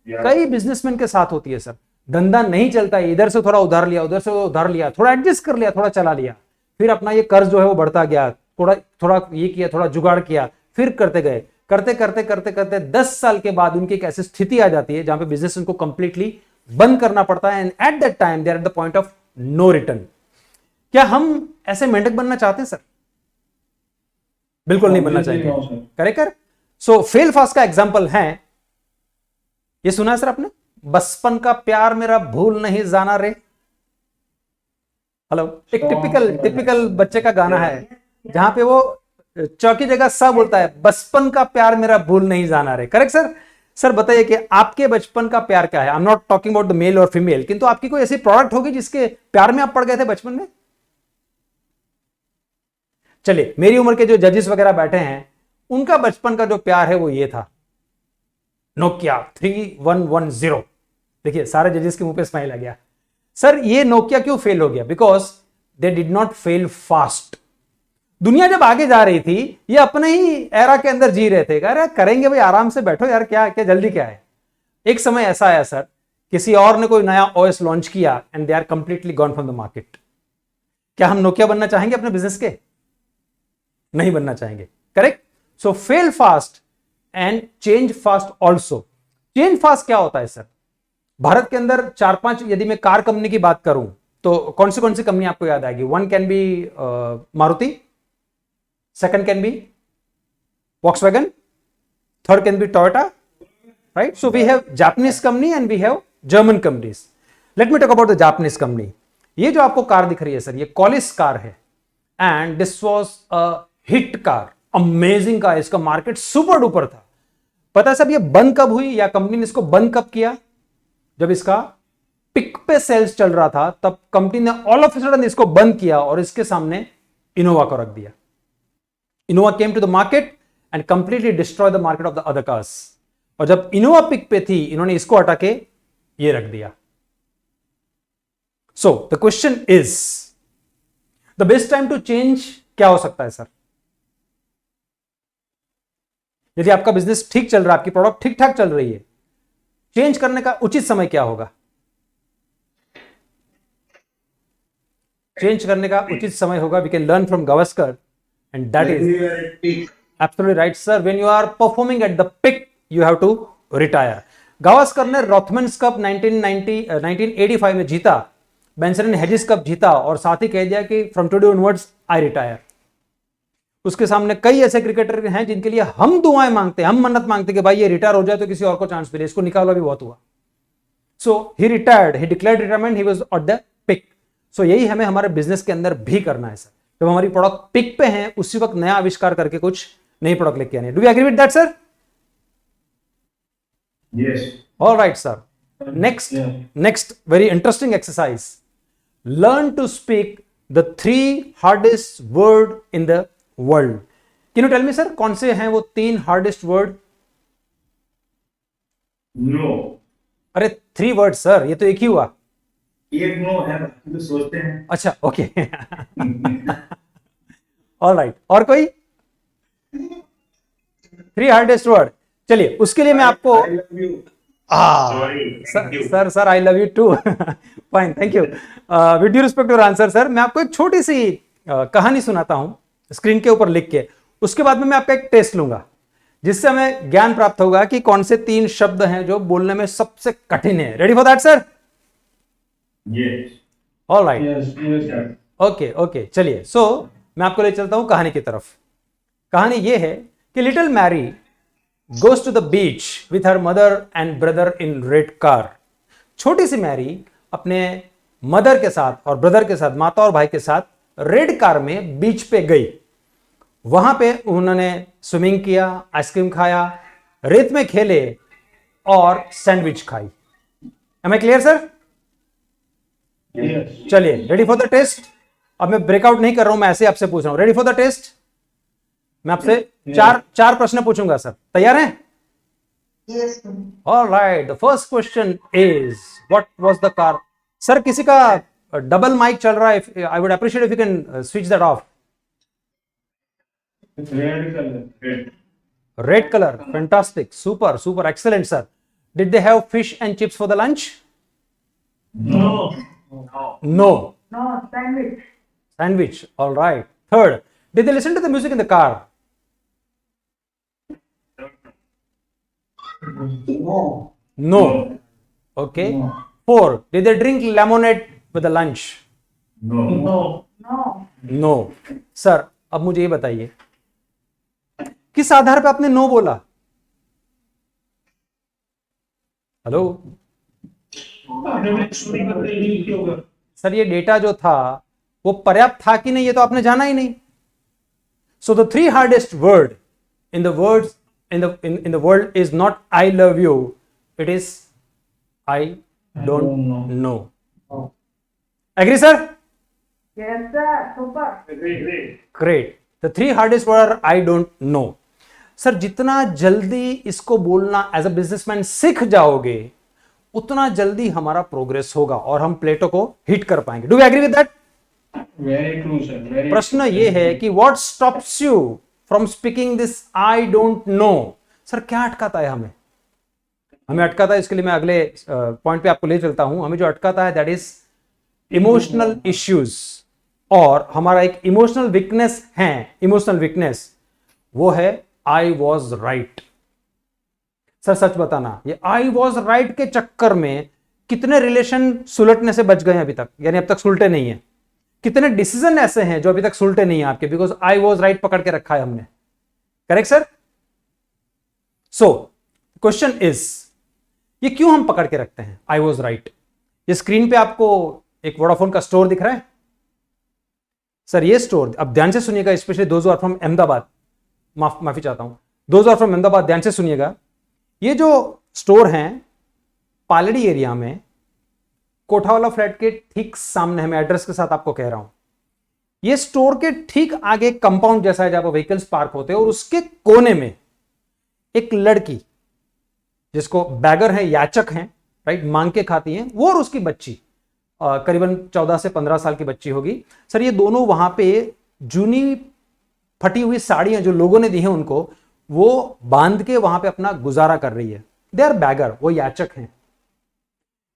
Speaker 3: कई बिजनेसमैन के साथ होती है सर। धंधा नहीं चलता है, इधर से थोड़ा उधार लिया, उधर से उधार लिया, थोड़ा एडजस्ट कर लिया, थोड़ा चला लिया, फिर अपना ये कर्ज जो है वो बढ़ता गया, थोड़ा थोड़ा ये किया, थोड़ा जुगाड़ किया, फिर करते गए, करते करते करते करते 10 साल के बाद उनकी एक ऐसी स्थिति आ जाती है जहां पे बिजनेस उनको कंप्लीटली बंद करना पड़ता है। And at that time they are at the point of no return. क्या हम ऐसे मेंढक बनना चाहते हैं सर? बिल्कुल नहीं बनना चाहिए। करेक्ट। सो फेल फास्ट का एग्जांपल है, ये सुना है सर आपने? बचपन का प्यार मेरा भूल नहीं जाना रे। हेलो, एक टिपिकल बच्चे का गाना है जहां पे वो चौकी जगह सा बोलता है, बचपन का प्यार मेरा भूल नहीं जाना रे। Correct sir? सर बताइए कि आपके बचपन का प्यार क्या है? I am not talking about the male और फीमेल, किंतु आपकी कोई ऐसी प्रोडक्ट होगी जिसके प्यार में आप पड़ गए थे बचपन में? चलिए, मेरी उम्र के जो जजेस वगैरह बैठे हैं, उनका बचपन का जो प्यार है वो ये था, नोकिया 3110। देखिए, सारे जजेस के मुंह पे स्माइल आ गया। सर ये नोकिया क्यों फेल हो गया? Because they did not fail fast. दुनिया जब आगे जा रही थी, ये अपने ही एरा के अंदर जी रहे थे, कह रहे करेंगे भाई, आराम से बैठो यार, क्या क्या जल्दी क्या है। एक समय ऐसा आया सर, किसी और ने कोई नया ओएस लॉन्च किया and they are completely gone from the market. क्या हम नोकिया बनना चाहेंगे अपने बिजनेस के? नहीं बनना चाहेंगे। Correct? So fail fast and change fast also. Change fast क्या होता है सर? भारत के अंदर 4-5, यदि मैं कार कंपनी की बात करूं तो कौन सी कंपनी आपको याद आएगी? One can be Maruti, second can be Volkswagen, third can be Toyota, right? So we have Japanese company and we have German companies. Let me talk about the Japanese company. ये जो आपको कार दिख रही है sir, ये Qualis car है and this was a hit car, amazing car. इसका market super duper था। पता है सब ये बंद कब हुई, या कंपनी ने इसको बंद कब किया? जब इसका पिक पे सेल्स चल रहा था, तब कंपनी ने ऑल ऑफ सडन इसको बंद किया और इसके सामने इनोवा को रख दिया। Innova came to the market and completely destroy the market of the other cars. और जब इनोवा पिक पे थी, इन्होंने इसको हटा के ये रख दिया। So the question is, the best time to change क्या हो सकता है सर? यदि आपका बिजनेस ठीक चल रहा है, आपकी प्रोडक्ट ठीक ठाक चल रही है, चेंज करने का उचित समय क्या होगा? चेंज करने का उचित समय होगा, we can learn from Gavaskar, and that is absolutely right sir, when you are performing at the peak you have to retire. Gavaskar ने रॉथमन्स कप 1985 में जीता, बेंसन ने हेजिस कप जीता और साथ ही कह दिया कि from today onwards I retire. उसके सामने कई ऐसे क्रिकेटर हैं जिनके लिए हम दुआएं मांगते हैं, हम मन्नत मांगते हैं कि भाई ये रिटायर हो जाए तो किसी और को चांस मिले, इसको निकाला भी बहुत हुआ। So he retired, he declared retirement, he was at the peak. So यही हमें हमारे बिजनेस के अंदर भी करना है सर, जब हमारी प्रोडक्ट पिक पे है उसी वक्त नया आविष्कार करके कुछ नई प्रोडक्ट लेके आनी है। Do you agree with that sir?
Speaker 4: Yes.
Speaker 3: All right, sir. Next,
Speaker 4: Yeah.
Speaker 3: next very interesting exercise. Learn to speak the 3 hardest word in the world. Can you tell me, sir, कौन से हैं वो 3 hardest word?
Speaker 4: No.
Speaker 3: अरे 3 words, sir. ये तो एक ही हुआ।
Speaker 4: एक नो है, बाकी तो सोचते हैं।
Speaker 3: अच्छा, ओके। All right. और कोई 3 hardest word? चलिए, उसके लिए मैं आपको
Speaker 4: I love you. Sorry. Thank you.
Speaker 3: Sir I love you too. Fine, thank you. With due respect your answer sir, मैं आपको एक छोटी सी कहानी सुनाता हूं स्क्रीन के ऊपर लिख के, उसके बाद में मैं आपका एक टेस्ट लूंगा जिससे हमें ज्ञान प्राप्त होगा कि कौन से 3 शब्द हैं जो बोलने में सबसे कठिन है। Ready for that sir?
Speaker 4: Yes.
Speaker 3: All right,
Speaker 4: Yes. Yes, sir.
Speaker 3: Okay okay, चलिए। सो मैं आपको ले चलता हूं कहानी की तरफ। कहानी ये है कि little Mary goes to the beach with her mother and brother in red car. छोटी सी मैरी अपने मदर के साथ और ब्रदर के साथ, माता और भाई के साथ रेड कार में बीच पे गई। वहां पे उन्होंने स्विमिंग किया, आइसक्रीम खाया, रेत में खेले और सैंडविच खाई। Am I clear sir?
Speaker 4: Yes.
Speaker 3: चलिए, रेडी फॉर द टेस्ट। अब मैं ब्रेकआउट नहीं कर रहा हूं, मैं ऐसे आपसे पूछ रहा हूं। Ready for the test? मैं आपसे चार प्रश्न पूछूंगा सर, तैयार हैं?
Speaker 2: Yes.
Speaker 3: All right, the first question is, what was the car? Sir किसी का डबल माइक चल रहा है, I would appreciate if you can switch that off.
Speaker 4: Red color. Red.
Speaker 3: Red color, fantastic, super, super, excellent sir. Did they have fish and chips for the lunch?
Speaker 4: No.
Speaker 3: No.
Speaker 2: No, sandwich.
Speaker 3: Sandwich, all right. Third, did they listen to the music in the car?
Speaker 4: No.
Speaker 3: No. Okay.
Speaker 4: No.
Speaker 3: 4, did they drink lemonade with the lunch?
Speaker 4: No. No.
Speaker 2: No.
Speaker 3: No. Sir अब मुझे ये बताइए, किस आधार पे आपने no बोला? Hello sir, ये data जो था वो पर्याप्त था कि नहीं, ये तो आपने जाना ही नहीं। So the 3 hardest word in the words in the world is not I love you, it is I don't know. Agree sir?
Speaker 2: Yes, sir. Super.
Speaker 3: Great. The 3 hardest word are I don't know. Sir जितना जल्दी इसको बोलना as a businessman सीख जाओगे उतना जल्दी हमारा progress होगा और हम प्लेटो को हिट कर पाएंगे। Do you agree with that?
Speaker 4: Very true, sir. Very
Speaker 3: प्रश्न ये है कि what stops you from speaking this I don't know? Sir क्या अटकाता है हमें? हमें अटकाता है, इसके लिए मैं अगले पॉइंट पे आपको ले चलता हूं। हमें जो अटकाता है दैट इज इमोशनल इश्यूज, और हमारा एक इमोशनल वीकनेस है। इमोशनल वीकनेस वो है आई वॉज राइट। सर सच बताना, ये आई वॉज राइट के चक्कर में कितने रिलेशन सुलटने से बच गए अभी तक, यानी अब तक सुलटे नहीं है। कितने डिसीजन ऐसे हैं जो अभी तक सुलटे नहीं है आपके, बिकॉज आई वॉज राइट पकड़ के रखा है हमने। Correct sir? So question is, ये क्यों हम पकड़ के रखते हैं आई वॉज राइट? ये स्क्रीन पे आपको एक वोडाफोन का स्टोर दिख रहा है सर। ये स्टोर, अब ध्यान से सुनिएगा, specially those are from Ahmedabad, माफी चाहता हूं, दोज आर फ्रॉम अहमदाबाद, ध्यान से सुनिएगा। ये जो स्टोर हैं पालड़ी एरिया में, कोठावाला फ्लैट के ठीक सामने है, मैं एड्रेस के साथ आपको कह रहा हूं। ये स्टोर के ठीक आगे कंपाउंड जैसा है जहां पर व्हीकल्स पार्क होते हैं, और उसके कोने में एक लड़की जिसको बैगर है, याचक हैं, राइट, मांग के खाती हैं, वो और उसकी बच्ची करीबन 14 से 15 साल की बच्ची होगी। सर ये दोनों वहां पे जूनी फटी हुई साड़ियां जो लोगों ने दी हैं उनको, वो बांध के वहां पे अपना गुजारा कर रही है। दे आर बैगर, वो याचक हैं।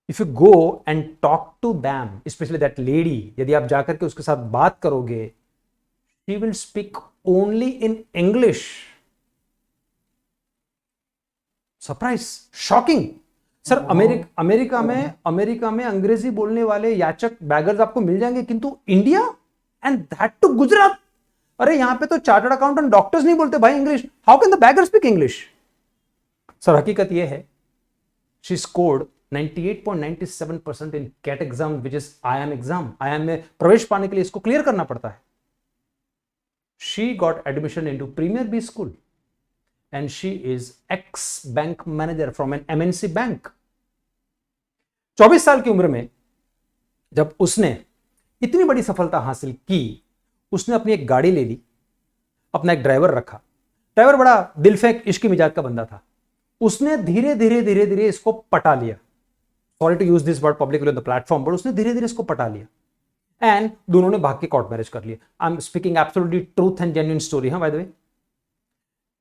Speaker 3: If you go and talk to them, specially that lady, यदि आप जाकर के उसके साथ बात करोगे, she will speak only in English. Surprise, shocking sir. America में अंग्रेजी बोलने वाले याचक बैगर्स आपको मिल जाएंगे, किंतु India and that too Gujarat. अरे यहां पे तो चार्टर्ड अकाउंटेंट डॉक्टर्स नहीं बोलते भाई English, how can the beggar speak English? Sir हकीकत यह है, she scored 98.97% in CAT exam which is IIM exam. IIM में प्रवेश पाने के लिए इसको क्लियर करना पड़ता है। She got admission into premier B school and she is ex bank manager from an MNC bank. 24 साल की उम्र में जब उसने इतनी बड़ी सफलता हासिल की, उसने अपनी एक गाड़ी ले ली, अपना एक ड्राइवर रखा। ड्राइवर बड़ा दिलफेक इश्की मिजाज का बंदा था। उसने धीरे धीरे इसको पटा लिया। Sorry to use this word publicly on the platform, but उसने धीरे धीरे इसको पटा लिया एंड दोनों ने भाग के कोर्ट मैरिज कर लिया। I am speaking absolutely truth and genuine story. हाँ बाय द वे,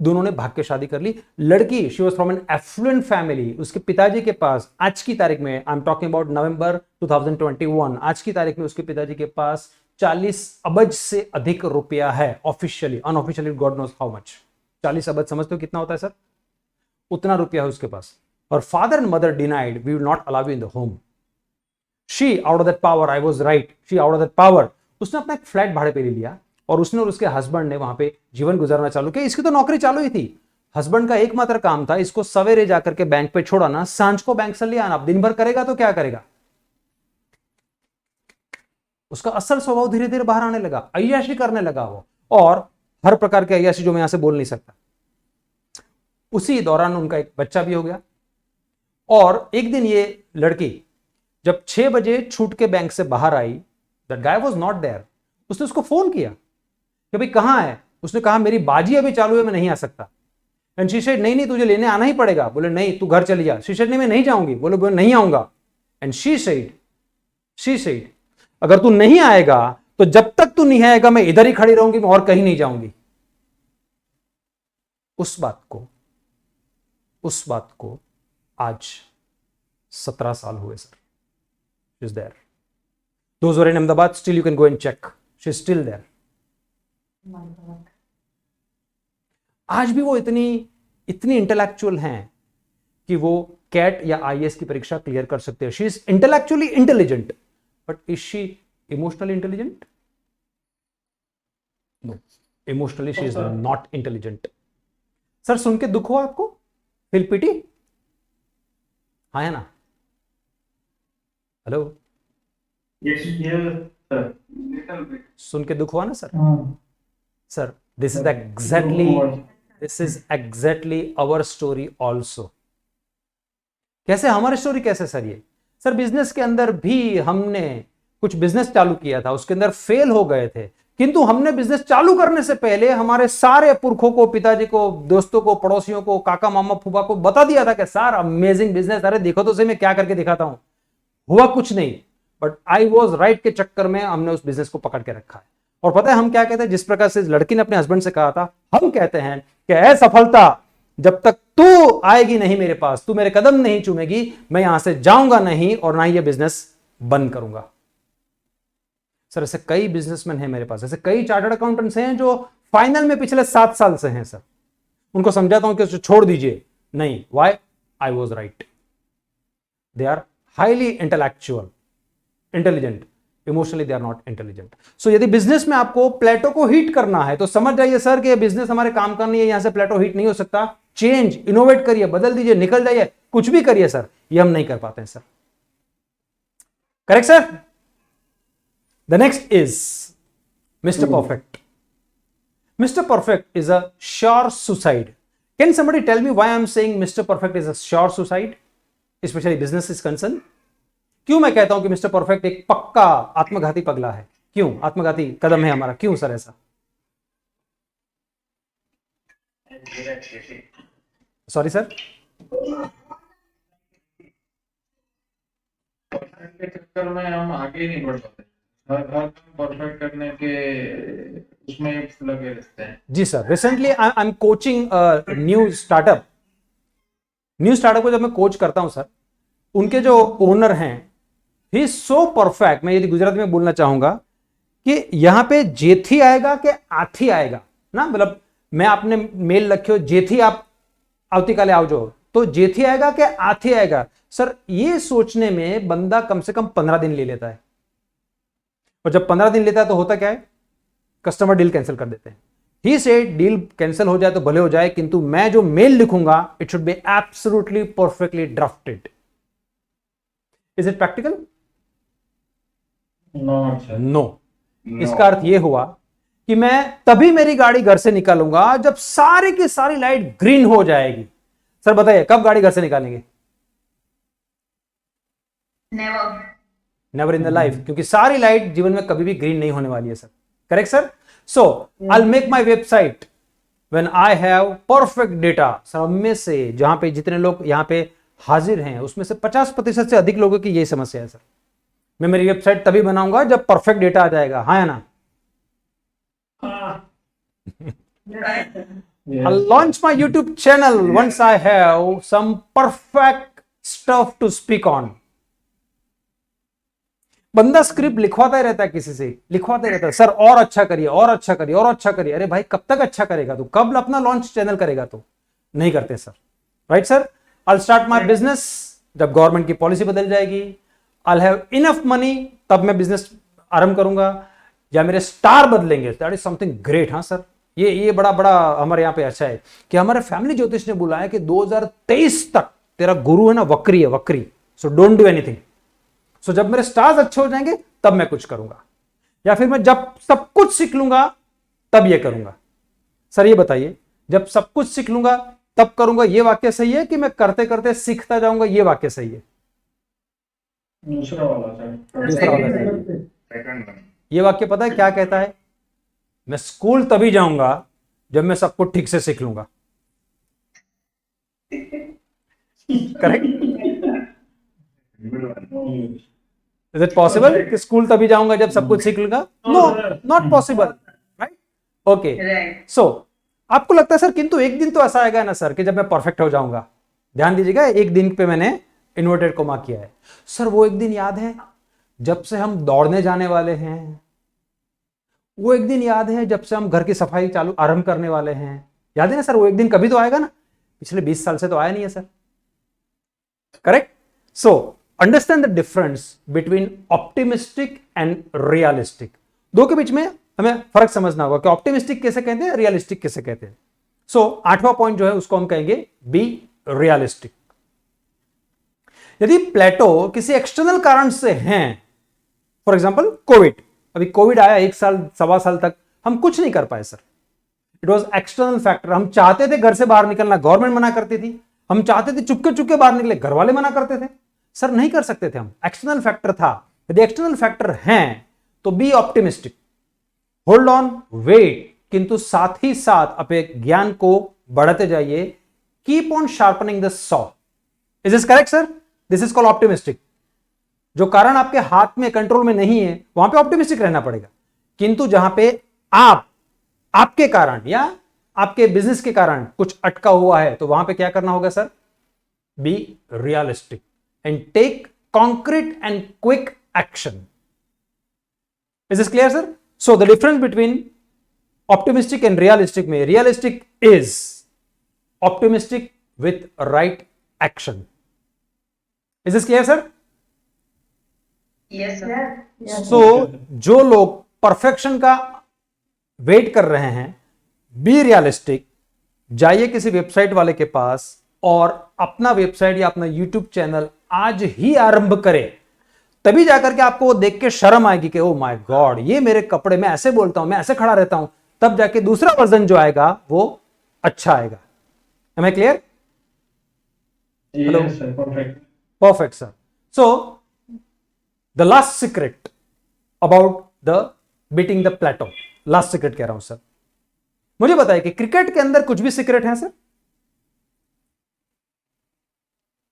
Speaker 3: दोनों ने भाग के शादी कर ली। लड़की she was from an affluent family. उसके पिताजी के पास आज की तारीख में, I am talking about November 2021, आज की तारीख में उसके पिताजी के पास 40 अबज से अधिक रुपया है। Officially, unofficially God knows how much. 40 अबज समझते हो कितना होता है सर? उतना रुपया है उसके पास। और father and mother denied, we will not allow you in the home. She out of that power, I was right, she out of that power, उसने अपना एक फ्लैट भाड़े पे ले लिया और उसने और उसके हस्बैंड ने वहां पे जीवन गुजारना चालू किया। इसकी तो नौकरी चालू ही थी। हस्बैंड का एकमात्र काम था इसको सवेरे जाकर के बैंक पे छोड़ाना, सांझ को बैंक से ले आना। अब दिन भर करेगा तो क्या करेगा? उसका असल स्वभाव धीरे धीरे बाहर आने लगा, अय्याशी करने लगा वो, और हर प्रकार के अय्याशी जो मैं यहां से बोल नहीं सकता। उसी दौरान उनका एक बच्चा भी हो गया। और एक दिन ये लड़की जब 6 बजे छूट के बैंक से बाहर आई, that guy was not there. उसने उसको फोन किया कि भाई कहां है? उसने कहा मेरी बाजी अभी चालू है, मैं नहीं आ सकता। एंड शी सेड नहीं तुझे लेने आना ही पड़ेगा। बोले नहीं तू घर चली जा। शी सेड नहीं मैं नहीं जाऊंगी। बोले नहीं आऊंगा। एंड शी सेड अगर तू नहीं आएगा तो जब तक तू नहीं आएगा मैं इधर ही खड़ी रहूंगी, मैं और कहीं नहीं जाऊंगी। उस बात को आज 17 साल हुए sir. She is there. Those were in Ahmedabad, still you can go and check, she is still there. आज भी वो इतनी इंटेलेक्चुअल हैं कि वो कैट या IAS की परीक्षा क्लियर कर सकते हैं। She is intellectually intelligent, but is she emotionally intelligent? No, emotionally she is not intelligent. Sir सुन के दुख हुआ आपको? Feel pity? हाँ है ना? Hello,
Speaker 4: Yes, sir. Little bit.
Speaker 3: सुन के दुख हुआ ना सर? Sir this is exactly our story also. कैसे हमारी स्टोरी? कैसे सर? ये सर बिजनेस के अंदर भी हमने कुछ बिजनेस चालू किया था, उसके अंदर फेल हो गए थे, किंतु हमने बिजनेस चालू करने से पहले हमारे सारे पुरखों को, पिताजी को, दोस्तों को, पड़ोसियों को, काका मामा फूफा को बता दिया था कि सर अमेजिंग बिजनेस, अरे देखो तो सही मैं क्या करके दिखाता हूं। हुआ कुछ नहीं, बट आई वॉज राइट के चक्कर में हमने उस बिजनेस को पकड़ के रखा है। और पता है हम क्या कहते हैं? जिस प्रकार से इस लड़की ने अपने हस्बैंड से कहा था, हम कहते हैं कि असफलता जब तक तू आएगी नहीं मेरे पास, तू मेरे कदम नहीं चूमेगी, मैं यहां से जाऊंगा नहीं और ना ही ये बिजनेस बंद करूंगा। सर ऐसे कई बिजनेसमैन हैं मेरे पास, ऐसे कई चार्टर्ड अकाउंटेंट्स हैं जो फाइनल में पिछले 7 साल से हैं सर। उनको समझाता हूं कि छोड़ दीजिए, नहीं, why? I was right. They are highly intellectual, intelligent, emotionally they are not intelligent. So यदि बिजनेस में आपको प्लेटो को हीट करना है तो समझ जाइए सर कि बिजनेस हमारे काम का नहीं है, यहां से प्लेटो हीट नहीं हो सकता। चेंज, इनोवेट करिए, बदल दीजिए, निकल जाइए, कुछ भी करिए सर, ये हम नहीं कर पाते हैं sir. Correct sir? The next is mister perfect. Mr. Perfect is a sure suicide. Can somebody tell me why I'm saying Mr. Perfect is a sure suicide, especially business is concerned? क्यों मैं कहता हूं कि mister perfect एक पक्का आत्मघाती पगला है? क्यों आत्मघाती कदम है हमारा? क्यों सर ऐसा? सॉरी सर,
Speaker 4: के चक्कर में हम आगे नहीं बढ़ पाते। हर काम परफेक्ट करने के उसमें लगे रहते हैं।
Speaker 3: जी sir, recently I am coaching new startup को जब मैं कोच करता हूं सर, उनके जो ओनर हैं, ही इज सो परफेक्ट। मैं यदि गुजराती में बोलना चाहूंगा कि यहां पे जेथी आएगा कि आथी आएगा ना, मतलब मैं आपने मेल रखियो जेथी आप आवती काले आवजो, तो जेथी आएगा क्या आथे आएगा? सर ये सोचने में बंदा कम से कम 15 दिन ले लेता है, और जब 15 दिन लेता है तो होता क्या है, कस्टमर डील कैंसिल कर देते हैं। ही से डील कैंसिल हो जाए तो भले हो जाए, किंतु मैं जो मेल लिखूंगा it should be absolutely perfectly drafted. Is it practical?
Speaker 4: Not sir.
Speaker 3: No. इसका अर्थ यह हुआ कि मैं तभी मेरी गाड़ी घर से निकालूंगा जब सारी की सारी लाइट ग्रीन हो जाएगी। सर बताइए कब गाड़ी घर से निकालेंगे? नेवर इन द लाइफ, क्योंकि सारी लाइट जीवन में कभी भी ग्रीन नहीं होने वाली है sir. Correct sir? So I will make my website when I have perfect data. Sir हम में से जहां पे जितने लोग यहां पे हाजिर हैं उसमें से 50% से अधिक लोगों की यही समस्या है सर। मैं मेरी वेबसाइट तभी बनाऊंगा जब परफेक्ट डेटा आ जाएगा, हाँ या ना? I'll launch my YouTube channel once I have some perfect stuff to speak on. बंदा स्क्रिप्ट लिखवाता ही रहता है, किसी से लिखवाता ही रहता है, सर और अच्छा करिए और अच्छा करिए और अच्छा करिए। अरे भाई कब तक अच्छा करेगा तू? कब अपना लॉन्च चैनल करेगा? तो नहीं करते sir. Right sir? I'll start my business जब गवर्नमेंट की पॉलिसी बदल जाएगी। I'll have enough money तब मैं बिजनेस आरंभ करूंगा, या मेरे स्टार बदलेंगे। That is something great. हाँ सर, ये बड़ा बड़ा हमारे यहाँ पे अच्छा है कि हमारे फैमिली ज्योतिष ने बुलाया कि 2023 तक तेरा गुरु है ना वक्री है, वक्री। So don't do anything. So जब मेरे स्टार्स अच्छे हो जाएंगे तब मैं कुछ करूंगा, या फिर मैं जब सब कुछ सीख लूंगा तब ये करूंगा। सर ये बताइए, जब सब कुछ सीख लूंगा तब करूंगा, ये वाक्य सही है कि मैं करते करते सीखता जाऊंगा, ये वाक्य सही है?
Speaker 4: दूसरा वाला सर।
Speaker 3: दूसरा वाला सही है।
Speaker 1: Second one.
Speaker 3: ये वाक्य पता है क्या कहता है? मैं स्कूल तभी जाऊंगा जब मैं सब कुछ ठीक से सीख लूंगा। करेक्ट? इज इट पॉसिबल कि स्कूल तभी जाऊंगा जब सब कुछ सीख लूंगा? No, not possible. Right? Okay. So आपको लगता है सर किंतु एक दिन तो ऐसा आएगा ना सर कि जब मैं परफेक्ट हो जाऊंगा। ध्यान दीजिएगा, एक दिन पे मैंने इन्वर्टेड कोमा किया है। सर वो एक दिन याद है जब से हम दौड़ने जाने वाले हैं? वो एक दिन याद है जब से हम घर की सफाई चालू आरंभ करने वाले हैं? याद है ना सर? वो एक दिन कभी तो आएगा ना। पिछले 20 साल से तो आया नहीं है sir. Correct? So understand the difference between optimistic and realistic. दो के बीच में हमें फर्क समझना होगा कि ऑप्टिमिस्टिक कैसे कहते हैं, रियलिस्टिक कैसे कहते हैं। सो 8वां पॉइंट जो है उसको हम कहेंगे बी रियलिस्टिक। यदि प्लेटो किसी एक्सटर्नल कारण से हैं, फॉर एग्जाम्पल कोविड, अभी कोविड आया 1 साल 1.25 साल तक हम कुछ नहीं कर पाए sir. It was external factor. हम चाहते थे घर से बाहर निकलना, गवर्नमेंट मना करती थी। हम चाहते थे चुपके चुपके बाहर निकले, घर वाले मना करते थे। सर नहीं कर सकते थे हम, एक्सटर्नल फैक्टर था। यदि एक्सटर्नल फैक्टर हैं तो be optimistic, hold on, wait, किंतु साथ ही साथ अपने ज्ञान को बढ़ाते जाइए। Keep on sharpening the saw. Is this correct sir? This is called optimistic. जो कारण आपके हाथ में कंट्रोल में नहीं है वहां पे ऑप्टिमिस्टिक रहना पड़ेगा, किंतु जहां पे आपके कारण या आपके बिजनेस के कारण कुछ अटका हुआ है तो वहां पे क्या करना होगा sir? Be realistic and take concrete and quick action. Is this clear sir? So the difference between optimistic and realistic में, realistic is optimistic with right action. Is this clear sir?
Speaker 2: Yes, sir.
Speaker 3: So जो लोग perfection का wait कर रहे हैं, be realistic, जाइए किसी website वाले के पास और अपना वेबसाइट या अपना यूट्यूब चैनल आज ही आरंभ करें। तभी जाकर के आपको वो देख के शर्म आएगी कि ओ माय गॉड, ये मेरे कपड़े, मैं ऐसे बोलता हूं, मैं ऐसे खड़ा रहता हूं। तब जाके दूसरा वर्जन जो आएगा वो अच्छा आएगा। Am I clear?
Speaker 4: Yes, sir. Perfect.
Speaker 3: Perfect, sir. So, the last secret about the beating the plateau. Last secret कह रहा हूं सर। मुझे बताइए कि क्रिकेट के अंदर कुछ भी सीक्रेट है सर?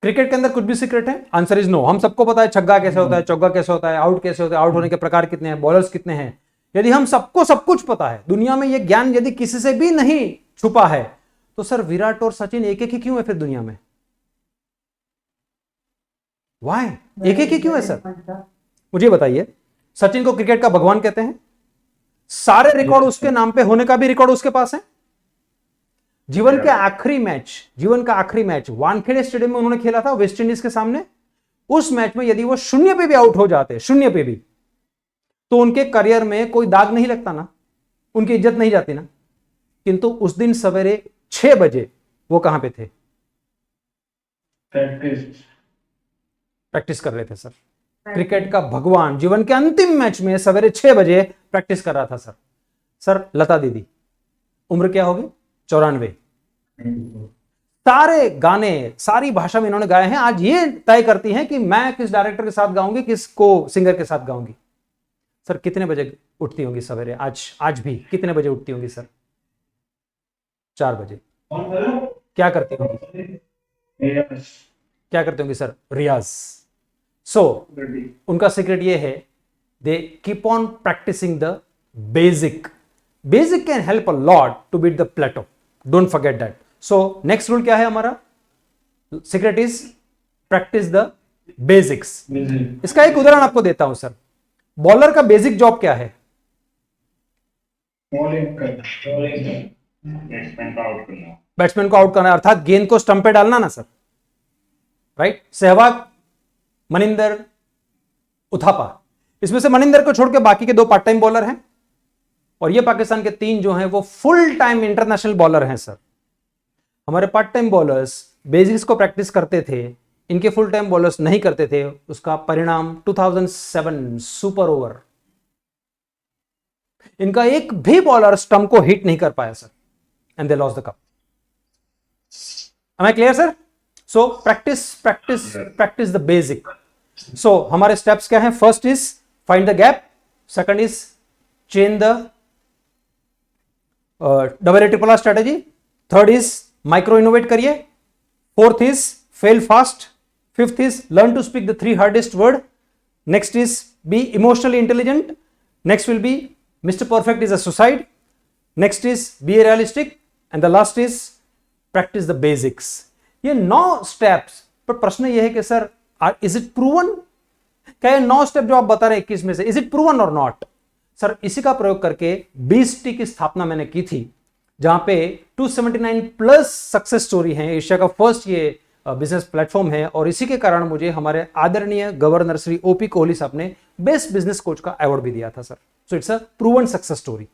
Speaker 3: क्रिकेट के अंदर कुछ भी सीक्रेट है? Answer is no. हम सबको पता है छक्का कैसे होता है, चौका कैसे होता है, आउट कैसे होता है, आउट होने के प्रकार कितने हैं, बॉलर्स कितने हैं। यदि हम सबको सब कुछ पता है, दुनिया में यह ज्ञान यदि किसी से भी नहीं छुपा है, तो सर विराट और सचिन एक एक ही क्यों है फिर दुनिया में? वाई एक एक ही क्यों है सर? मुझे बताइए। सचिन को क्रिकेट का भगवान कहते हैं, सारे रिकॉर्ड उसके नाम पे होने का भी रिकॉर्ड उसके पास है। जीवन के आखिरी मैच, जीवन का आखिरी मैच वानखेड़े स्टेडियम में उन्होंने खेला था वेस्ट इंडीज के सामने। उस मैच में यदि वो 0 पे भी आउट हो जाते, 0 पे भी, तो उनके करियर में कोई दाग नहीं लगता ना, उनकी इज्जत नहीं जाती ना। किंतु उस दिन सवेरे 6 बजे वो कहां पे थे? प्रैक्टिस कर रहे थे सर। क्रिकेट का भगवान जीवन के अंतिम मैच में सवेरे 6 बजे प्रैक्टिस कर रहा था सर। सर लता दीदी उम्र क्या होगी? 94। सारे गाने सारी भाषा में इन्होंने गाए हैं। आज ये तय करती हैं कि मैं किस डायरेक्टर के साथ गाऊंगी, किसको सिंगर के साथ गाऊंगी। सर कितने बजे उठती होंगी सवेरे? आज भी कितने बजे उठती होंगी सर? 4 बजे। क्या करती होंगी? क्या करते होंगे सर? रियाज। सो उनका सीक्रेट ये है, they keep on practising the basic can help a lot to beat the plateau, don't forget that. So next rule क्या है हमारा? Secret is practise the basics. इसका एक उदाहरण आपको देता हूं सर। बॉलर का बेसिक जॉब क्या है? बैट्समैन को आउट करना, अर्थात गेंद को स्टंप पे डालना ना सर, राइट? सहवाग, मनिंदर, उथापा, इसमें से मनिंदर को छोड़ के बाकी के 2 पार्ट टाइम बॉलर हैं, और ये पाकिस्तान के 3 जो हैं वो फुल टाइम इंटरनेशनल बॉलर हैं सर। हमारे पार्ट टाइम बॉलर्स बेसिक्स को प्रैक्टिस करते थे, इनके फुल टाइम बॉलर्स नहीं करते थे। उसका परिणाम 2007 सुपर ओवर, इनका एक भी बॉलर स्टंप को हिट नहीं कर पाया sir, and they lost the cup. Am I clear sir? So practice the basic. सो हमारे स्टेप्स क्या हैं? First is find the gap, second is change the double A triple R strategy, third is micro innovate करिए, fourth is fail fast, fifth is learn to speak the 3 hardest word, next is be emotionally intelligent, next will be mister perfect is a suicide, next is B realistic, and the last is practise the basics. ये 9 steps. पर प्रश्न ये है कि sir is it proven? क्या ये 9 step जो आप बता रहे हैं 21 में से, इज इट प्रूवन और नॉट? सर इसी का प्रयोग करके 20T की स्थापना मैंने की थी, जहां पे 279 प्लस सक्सेस स्टोरी है। एशिया का फर्स्ट ये बिजनेस प्लेटफॉर्म है, और इसी के कारण मुझे हमारे आदरणीय गवर्नर श्री ओपी कोहली साहब ने बेस्ट बिजनेस कोच का अवार्ड भी दिया था sir. So it's a proven success story.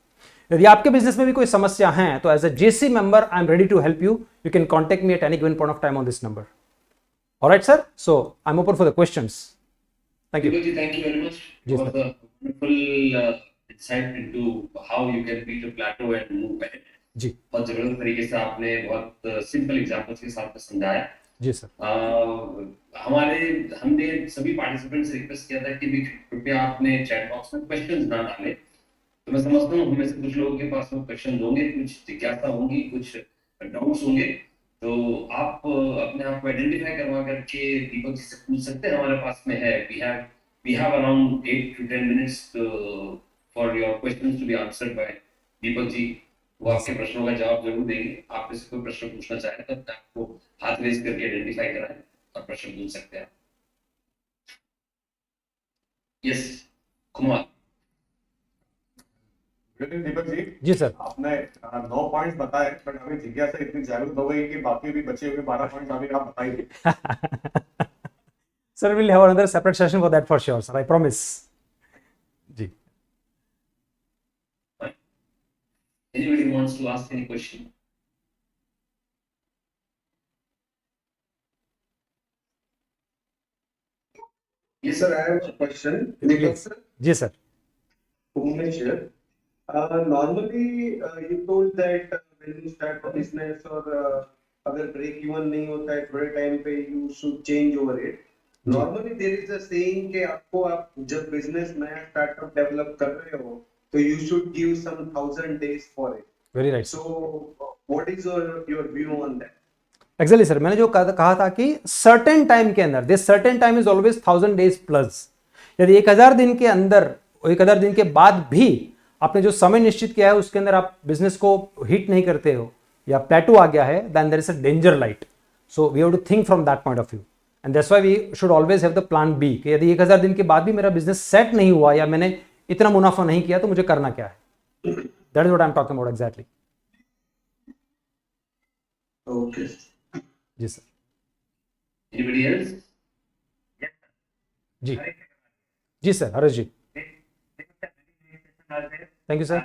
Speaker 3: यदि आपके बिजनेस में भी कोई समस्या है तो as a JC member I am ready to help you. You can contact me at any given point of time on this number. Alright sir, so I am open for the questions. Thank you.
Speaker 1: Thank you very much
Speaker 3: Yes,
Speaker 1: for
Speaker 3: sir.
Speaker 1: the wonderful insight into how you can beat a plateau and move ahead.
Speaker 3: जी
Speaker 1: बहुत जबरदस्त तरीके से आपने बहुत simple examples के साथ समझाया।
Speaker 3: जी sir.
Speaker 1: हमने सभी पार्टिसिपेंट से रिक्वेस्ट किया था कि भी कृपया अपने चैट बॉक्स में क्वेश्चंस ना डालें। तो मैं समझता हूँ हमें से कुछ लोगों के पास में क्वेश्चन होंगे, कुछ जिज्ञासा होंगी, कुछ डाउट्स होंगे, तो आप अपने आप को आइडेंटिफाई करवा करके दीपक जी से पूछ सकते हैं। हमारे पास में है, we have around 8 to 10 minutes for your questions to be answered by Deepak ji. वो आपके प्रश्नों का जवाब जरूर देंगे। आप में से कोई प्रश्न पूछना चाहे तो अपने आपको हाथ रेज करके आइडेंटिफाई कराएं और प्रश्न पूछ सकते हैं। यस कुमार।
Speaker 5: दीपक जी,
Speaker 3: जी सर।
Speaker 5: आपने 9 पॉइंट्स बताए, बट अभी जिज्ञासा इतनी जागरूक हो गई कि बाकी भी बचे हुए 12 पॉइंट्स अभी आप बताइए।
Speaker 3: Sir, we'll have another separate session for that for sure, sir. I promise. जी।
Speaker 1: Anybody wants to ask any question?
Speaker 6: Yes, sir, I have a question.
Speaker 3: Please. जी sir.
Speaker 6: Bhuvnesh here. Normally, you told that when you start a business or अगर break even नहीं होता है थोड़े time पे you should change over it. Normally there is a saying कि आपको आप जब business नया startup develop कर रहे हो तो you should give some 1000 days for it.
Speaker 3: Very right.
Speaker 6: So what is your view on that?
Speaker 3: Exactly sir, मैंने जो कहा था कि सर्टेन टाइम के अंदर, this certain time is always 1000 days plus. यदि 1000 दिन के अंदर, 1000 दिन के बाद भी आपने जो समय निश्चित किया है उसके अंदर आप बिजनेस को हिट नहीं करते हो या प्लेटू आ गया है, then there is a danger light. So we have to think from that point of view, and that's why we should always have the plan B कि यदि 1000 दिन के बाद भी मेरा बिजनेस सेट नहीं हुआ या मैंने इतना मुनाफा नहीं किया तो मुझे करना क्या है। That is what I am talking about exactly.
Speaker 6: Okay.
Speaker 3: जी सर।
Speaker 1: Anybody else?
Speaker 3: जी जी sir, Harish ji, thank you sir.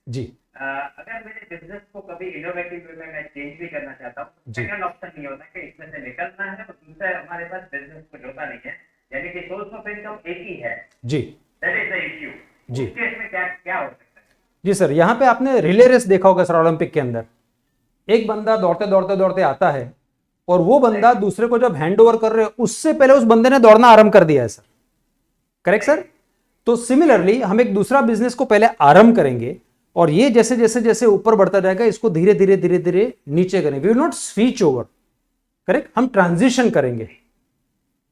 Speaker 3: जी
Speaker 7: अगर मेरे बिजनेस को कभी इनोवेटिव वे में मैं चेंज भी करना चाहता हूँ,
Speaker 3: जी।
Speaker 7: सेकंड ऑप्शन नहीं होता कि इसमें से निकलना है तो दूसरा हमारे पास बिजनेस कुछ होता नहीं है, यानी कि सोर्स ऑफ इनकम एक ही है,
Speaker 3: जी
Speaker 7: दैट इज द इश्यू।
Speaker 3: जी।
Speaker 7: उस केस में क्या क्या हो सकता है?
Speaker 3: जी सर, यहाँ पे आपने रिले रेस देखा होगा सर, ओलंपिक के अंदर एक बंदा दौड़ते दौड़ते दौड़ते आता है और वो बंदा दूसरे को जब हैंड ओवर कर रहे हो उससे पहले उस बंदे ने दौड़ना आरंभ कर दिया है सर, करेक्ट सर? तो सिमिलरली हम एक दूसरा बिजनेस को पहले आरंभ करेंगे और ये जैसे जैसे जैसे ऊपर बढ़ता जाएगा इसको धीरे धीरे धीरे धीरे नीचे करेंगे। We will not switch over, correct, हम ट्रांजिशन करेंगे।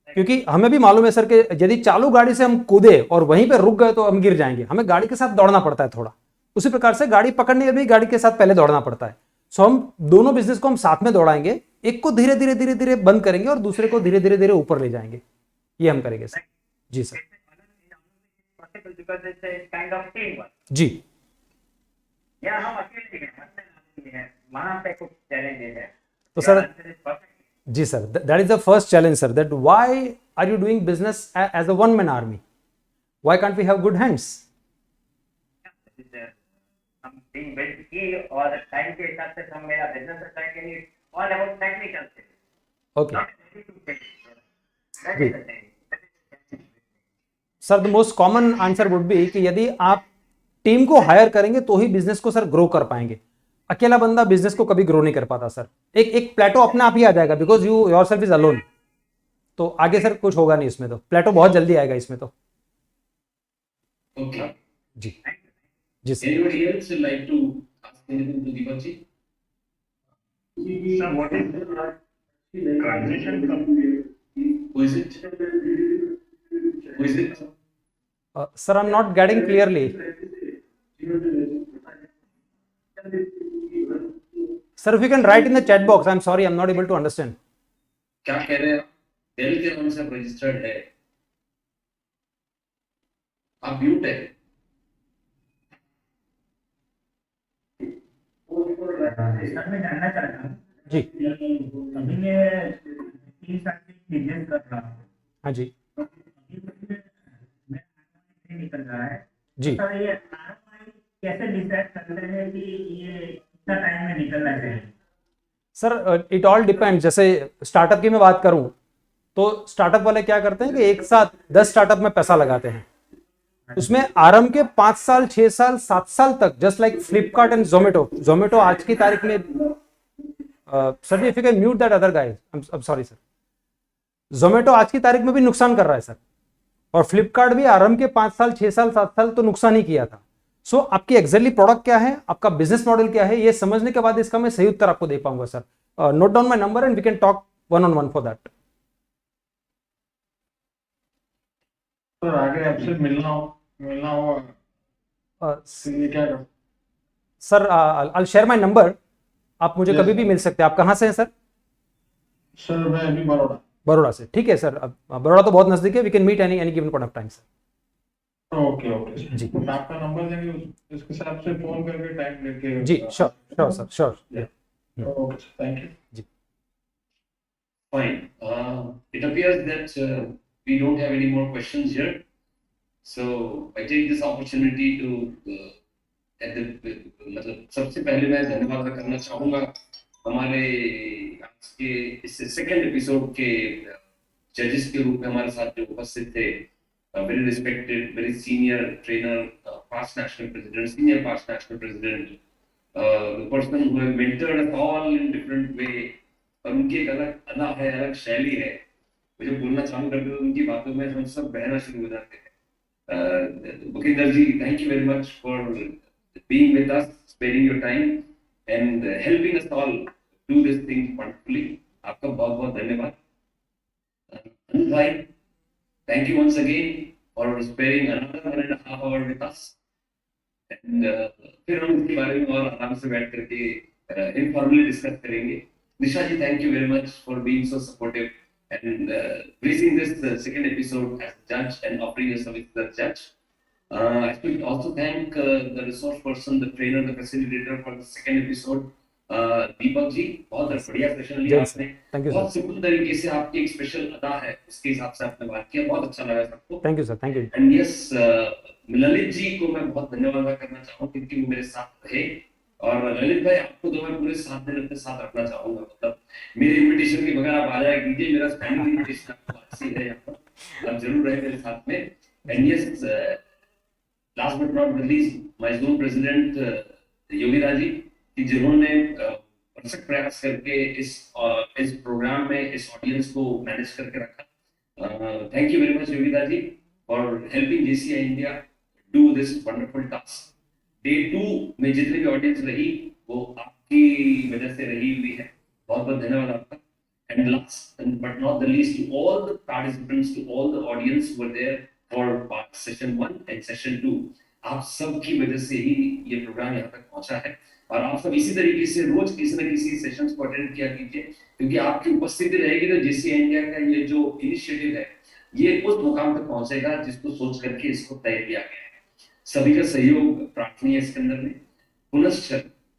Speaker 3: क्योंकि हमें भी मालूम है सर कि यदि चालू गाड़ी से हम कूदे और वहीं पे रुक गए तो हम गिर जाएंगे, हमें गाड़ी के साथ दौड़ना पड़ता है थोड़ा। उसी प्रकार से गाड़ी पकड़ने में भी गाड़ी के साथ पहले दौड़ना पड़ता है। सो हम दोनों बिजनेस को हम साथ में दौड़ाएंगे, एक को धीरे धीरे धीरे धीरे बंद करेंगे और दूसरे को धीरे धीरे धीरे ऊपर ले जाएंगे, ये हम करेंगे सर। जी sir.
Speaker 7: Possible because it's a kind of teamwork.
Speaker 3: जी
Speaker 7: या हम अकेले ही हैं, वहां पे कुछ चैलेंजेस है
Speaker 3: तो सर, जी sir, that is the first challenge sir, that why are you doing business as a one man army, why can't we have good hands?
Speaker 7: हम टीम बिल्ड की और टाइम के हिसाब से हम मेरा बिजनेस रखा है कि ऑल अबाउट टेक्निकल से
Speaker 3: okay sir, the most common answer would be कि यदि आप टीम को हायर करेंगे तो ही बिजनेस को सर ग्रो कर पाएंगे। अकेला बंदा बिजनेस को कभी ग्रो नहीं कर पाता सर, एक प्लेटो अपने आप ही आ जाएगा, because you yourself is alone. तो आगे सर कुछ होगा नहीं इसमें, तो प्लेटो बहुत जल्दी आएगा इसमें तो।
Speaker 1: Okay.
Speaker 3: जी जी sir.
Speaker 1: Anybody else would like to ask anything to Deepak ji?
Speaker 8: Sir, what is the transition company?
Speaker 1: Who is it? Who is it?
Speaker 3: Sir, I am not getting clearly sir, if you can write in the chat box, I am sorry, I am not able to understand.
Speaker 1: क्या कह रहे हैं आप? Del के नाम से registered है, आप म्यूट है।
Speaker 8: सर, मैं जानना चाहता हूँ
Speaker 3: जी
Speaker 8: अभी मैं 3 साल से बिजनेस कर रहा हूँ,
Speaker 3: हाँ जी
Speaker 8: मैं निकल रहा है
Speaker 3: जी।
Speaker 8: सर, ये ROI कैसे डिसाइड करते हैं कि ये कितना टाइम में निकलना चाहिए?
Speaker 3: Sir, it all depend. जैसे स्टार्टअप की मैं बात करूं तो स्टार्टअप वाले क्या करते हैं कि एक साथ 10 स्टार्टअप में पैसा लगाते हैं, उसमें आरंभ के 5 साल 6 साल 7 साल तक, just like Flipkart and Zomato आज की तारीख में, sir if you can mute that other guy, I am sorry sir, Zomato आज की तारीख में भी नुकसान कर रहा है सर, और फ्लिपकार्ट भी आरंभ के 5 साल 6 साल 7 साल तो नुकसान ही किया था। सो आपकी एग्जैक्टली प्रोडक्ट क्या है, आपका बिजनेस मॉडल क्या है, ये समझने के बाद इसका मैं सही उत्तर आपको दे पाऊंगा sir. Note down my number and we can talk one-on-one for that.
Speaker 4: Sir आगे आपसे मिलना हो तो ये क्या कर?
Speaker 3: Sir, I share my number, आप मुझे
Speaker 4: Yes,
Speaker 3: कभी भी
Speaker 4: sir.
Speaker 3: मिल सकते हैं। आप कहाँ से हैं सर?
Speaker 4: सर मैं अभी बड़ौदा।
Speaker 3: बड़ौदा से, ठीक है सर। बड़ौदा तो बहुत नजदीक है, we can meet any given point of time sir.
Speaker 4: Okay okay
Speaker 3: जी।
Speaker 4: तो आपका नंबर देंगे, उसके हिसाब से फोन करके टाइम लेके।
Speaker 3: जी sure sir, sure.
Speaker 4: Okay thank you.
Speaker 1: Fine. It appears that we don't have any more questions here. So I take this opportunity to मतलब सबसे पहले मैं धन्यवाद करना चाहूँगा हमारे आज के इस सेकंड एपिसोड के जजेस के रूप में हमारे साथ जो उपस्थित थे, very respected, very senior trainer, past national president, senior past national president, the person who have mentored us all in different way. और उनकी एक अलग अदा है, अलग शैली है, वो जो बोलना चालू करते हैं उनकी बातों में हम सब बहना शुरू हो जाते हैं। Mukinder ji, thank you very much for being with us, sparing your time and helping us all do this thing wonderfully. आपका बहुत बहुत धन्यवाद। अनिल भाई, thank you once again for sparing another 1.5 hour with us. And फिर हम इसके बारे में और आराम से बैठ करके informally डिस्कस करेंगे। निशा जी, thank you very much for being so supportive and releasing this second episode as a judge and offering your service as a judge. I should also thank the resource person, the trainer, the facilitator for the second episode, Deepak ji, बहुत बढ़िया session
Speaker 3: जय
Speaker 1: लिया
Speaker 3: sir,
Speaker 1: आपने,
Speaker 3: thank you
Speaker 1: बहुत
Speaker 3: sir,
Speaker 1: simple तरीके से आपकी एक स्पेशल अदा है उसके हिसाब से आपने बात किया, बहुत अच्छा लगा सबको।
Speaker 3: Thank you sir, thank you.
Speaker 1: And yes, Lalit ji को मैं बहुत धन्यवाद करना चाहूँ क्योंकि वो मेरे साथ रहे, और ललित भाई आपको तो मैं पूरे 7 दिन अपने साथ रखना चाहूंगा, मतलब मेरे इनविटेशन के बगैर आप आ जाया कीजिए, मेरा स्टैंडिंग इनविटेशन आपको आज से है यहाँ पर, आप जरूर रहे मेरे साथ में। And yes, last but not the least, my zone president Yogiraj ji, कि जिन्होंने भरसक प्रयास करके इस प्रोग्राम में इस ऑडियंस को मैनेज करके रखा। Thank you very much Yogiraj ji for helping JCI India do this wonderful task. Day 2 में जितनी भी ऑडियंस रही वो आपकी वजह से रही हुई है, बहुत बहुत धन्यवाद आपका। And last but not the least, to all the participants, to all the audience who were there for session 1 and session 2, आप सबकी वजह से ही ये प्रोग्राम यहाँ तक पहुंचा है, और आप सब इसी तरीके से रोज किसी न किसी सेशंस को अटेंड किया कीजिए, क्योंकि आपकी उपस्थिति रहेगी तो जेसीआई इंडिया का ये जो इनिशिएटिव है ये उस मुकाम तक पहुंचेगा जिसको सोच करके इसको तय किया गया है। सभी का सहयोग प्रार्थनीय है इसके अंदर में। पुनश्च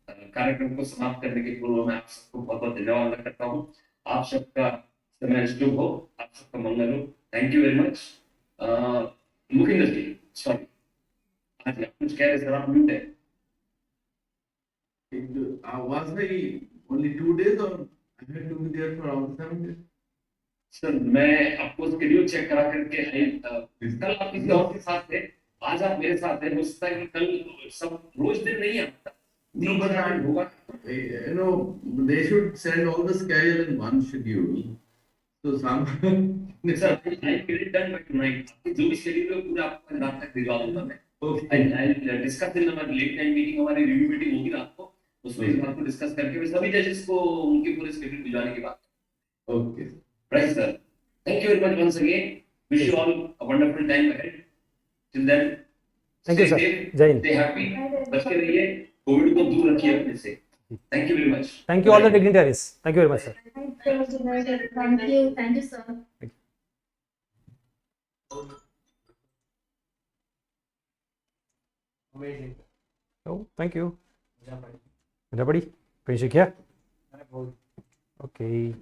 Speaker 1: कार्यक्रम को समाप्त करने के पूर्व मैं आप सबको बहुत बहुत धन्यवाद करता हूँ। आप सबका समय शुभ हो, आप सबका मंगल हो। Thank you very much. Mukhinder ji, sorry, हाँ जी, आप कुछ कह रहे थे, आप म्यूट है।
Speaker 9: Was I only 2 days or I had to be there for all 7 days?
Speaker 1: Sir मैं आपको स्केड्यूल चेक करा करके कल आप किसी और के साथ थे, आज आप मेरे साथ हैं, हो सकता है कि कल सब रोज दिन नहीं आता,
Speaker 9: No, but
Speaker 1: होगा।
Speaker 9: you know, they should send all the schedule in one schedule. So some
Speaker 1: sir I get it done by tonight, आपकी जो भी शेड्यूल है पूरा आपको रात तक भिजवा दूंगा मैं। आई डिस्कस इन हमारी लेट नाइट मीटिंग, हमारी रिव्यू मीटिंग होगी रात को, उसमें इस बात को डिस्कस करके मैं सभी जजेस को उनके पूरे शेड्यूल भिजवाने की बात।
Speaker 9: Okay.
Speaker 1: Right sir, thank you very much once again, wish you all a wonderful time ahead, till then
Speaker 3: thank you sir, Jai Hind.
Speaker 1: Stay happy, बचते रहिए, कोविड को दूर रखिए अपने से। Thank you very much.
Speaker 3: Thank you all the dignitaries, thank you very much sir.
Speaker 10: Thank you, sir.
Speaker 5: Amazing.
Speaker 3: Oh, thank you. Everybody, finish it here. Okay.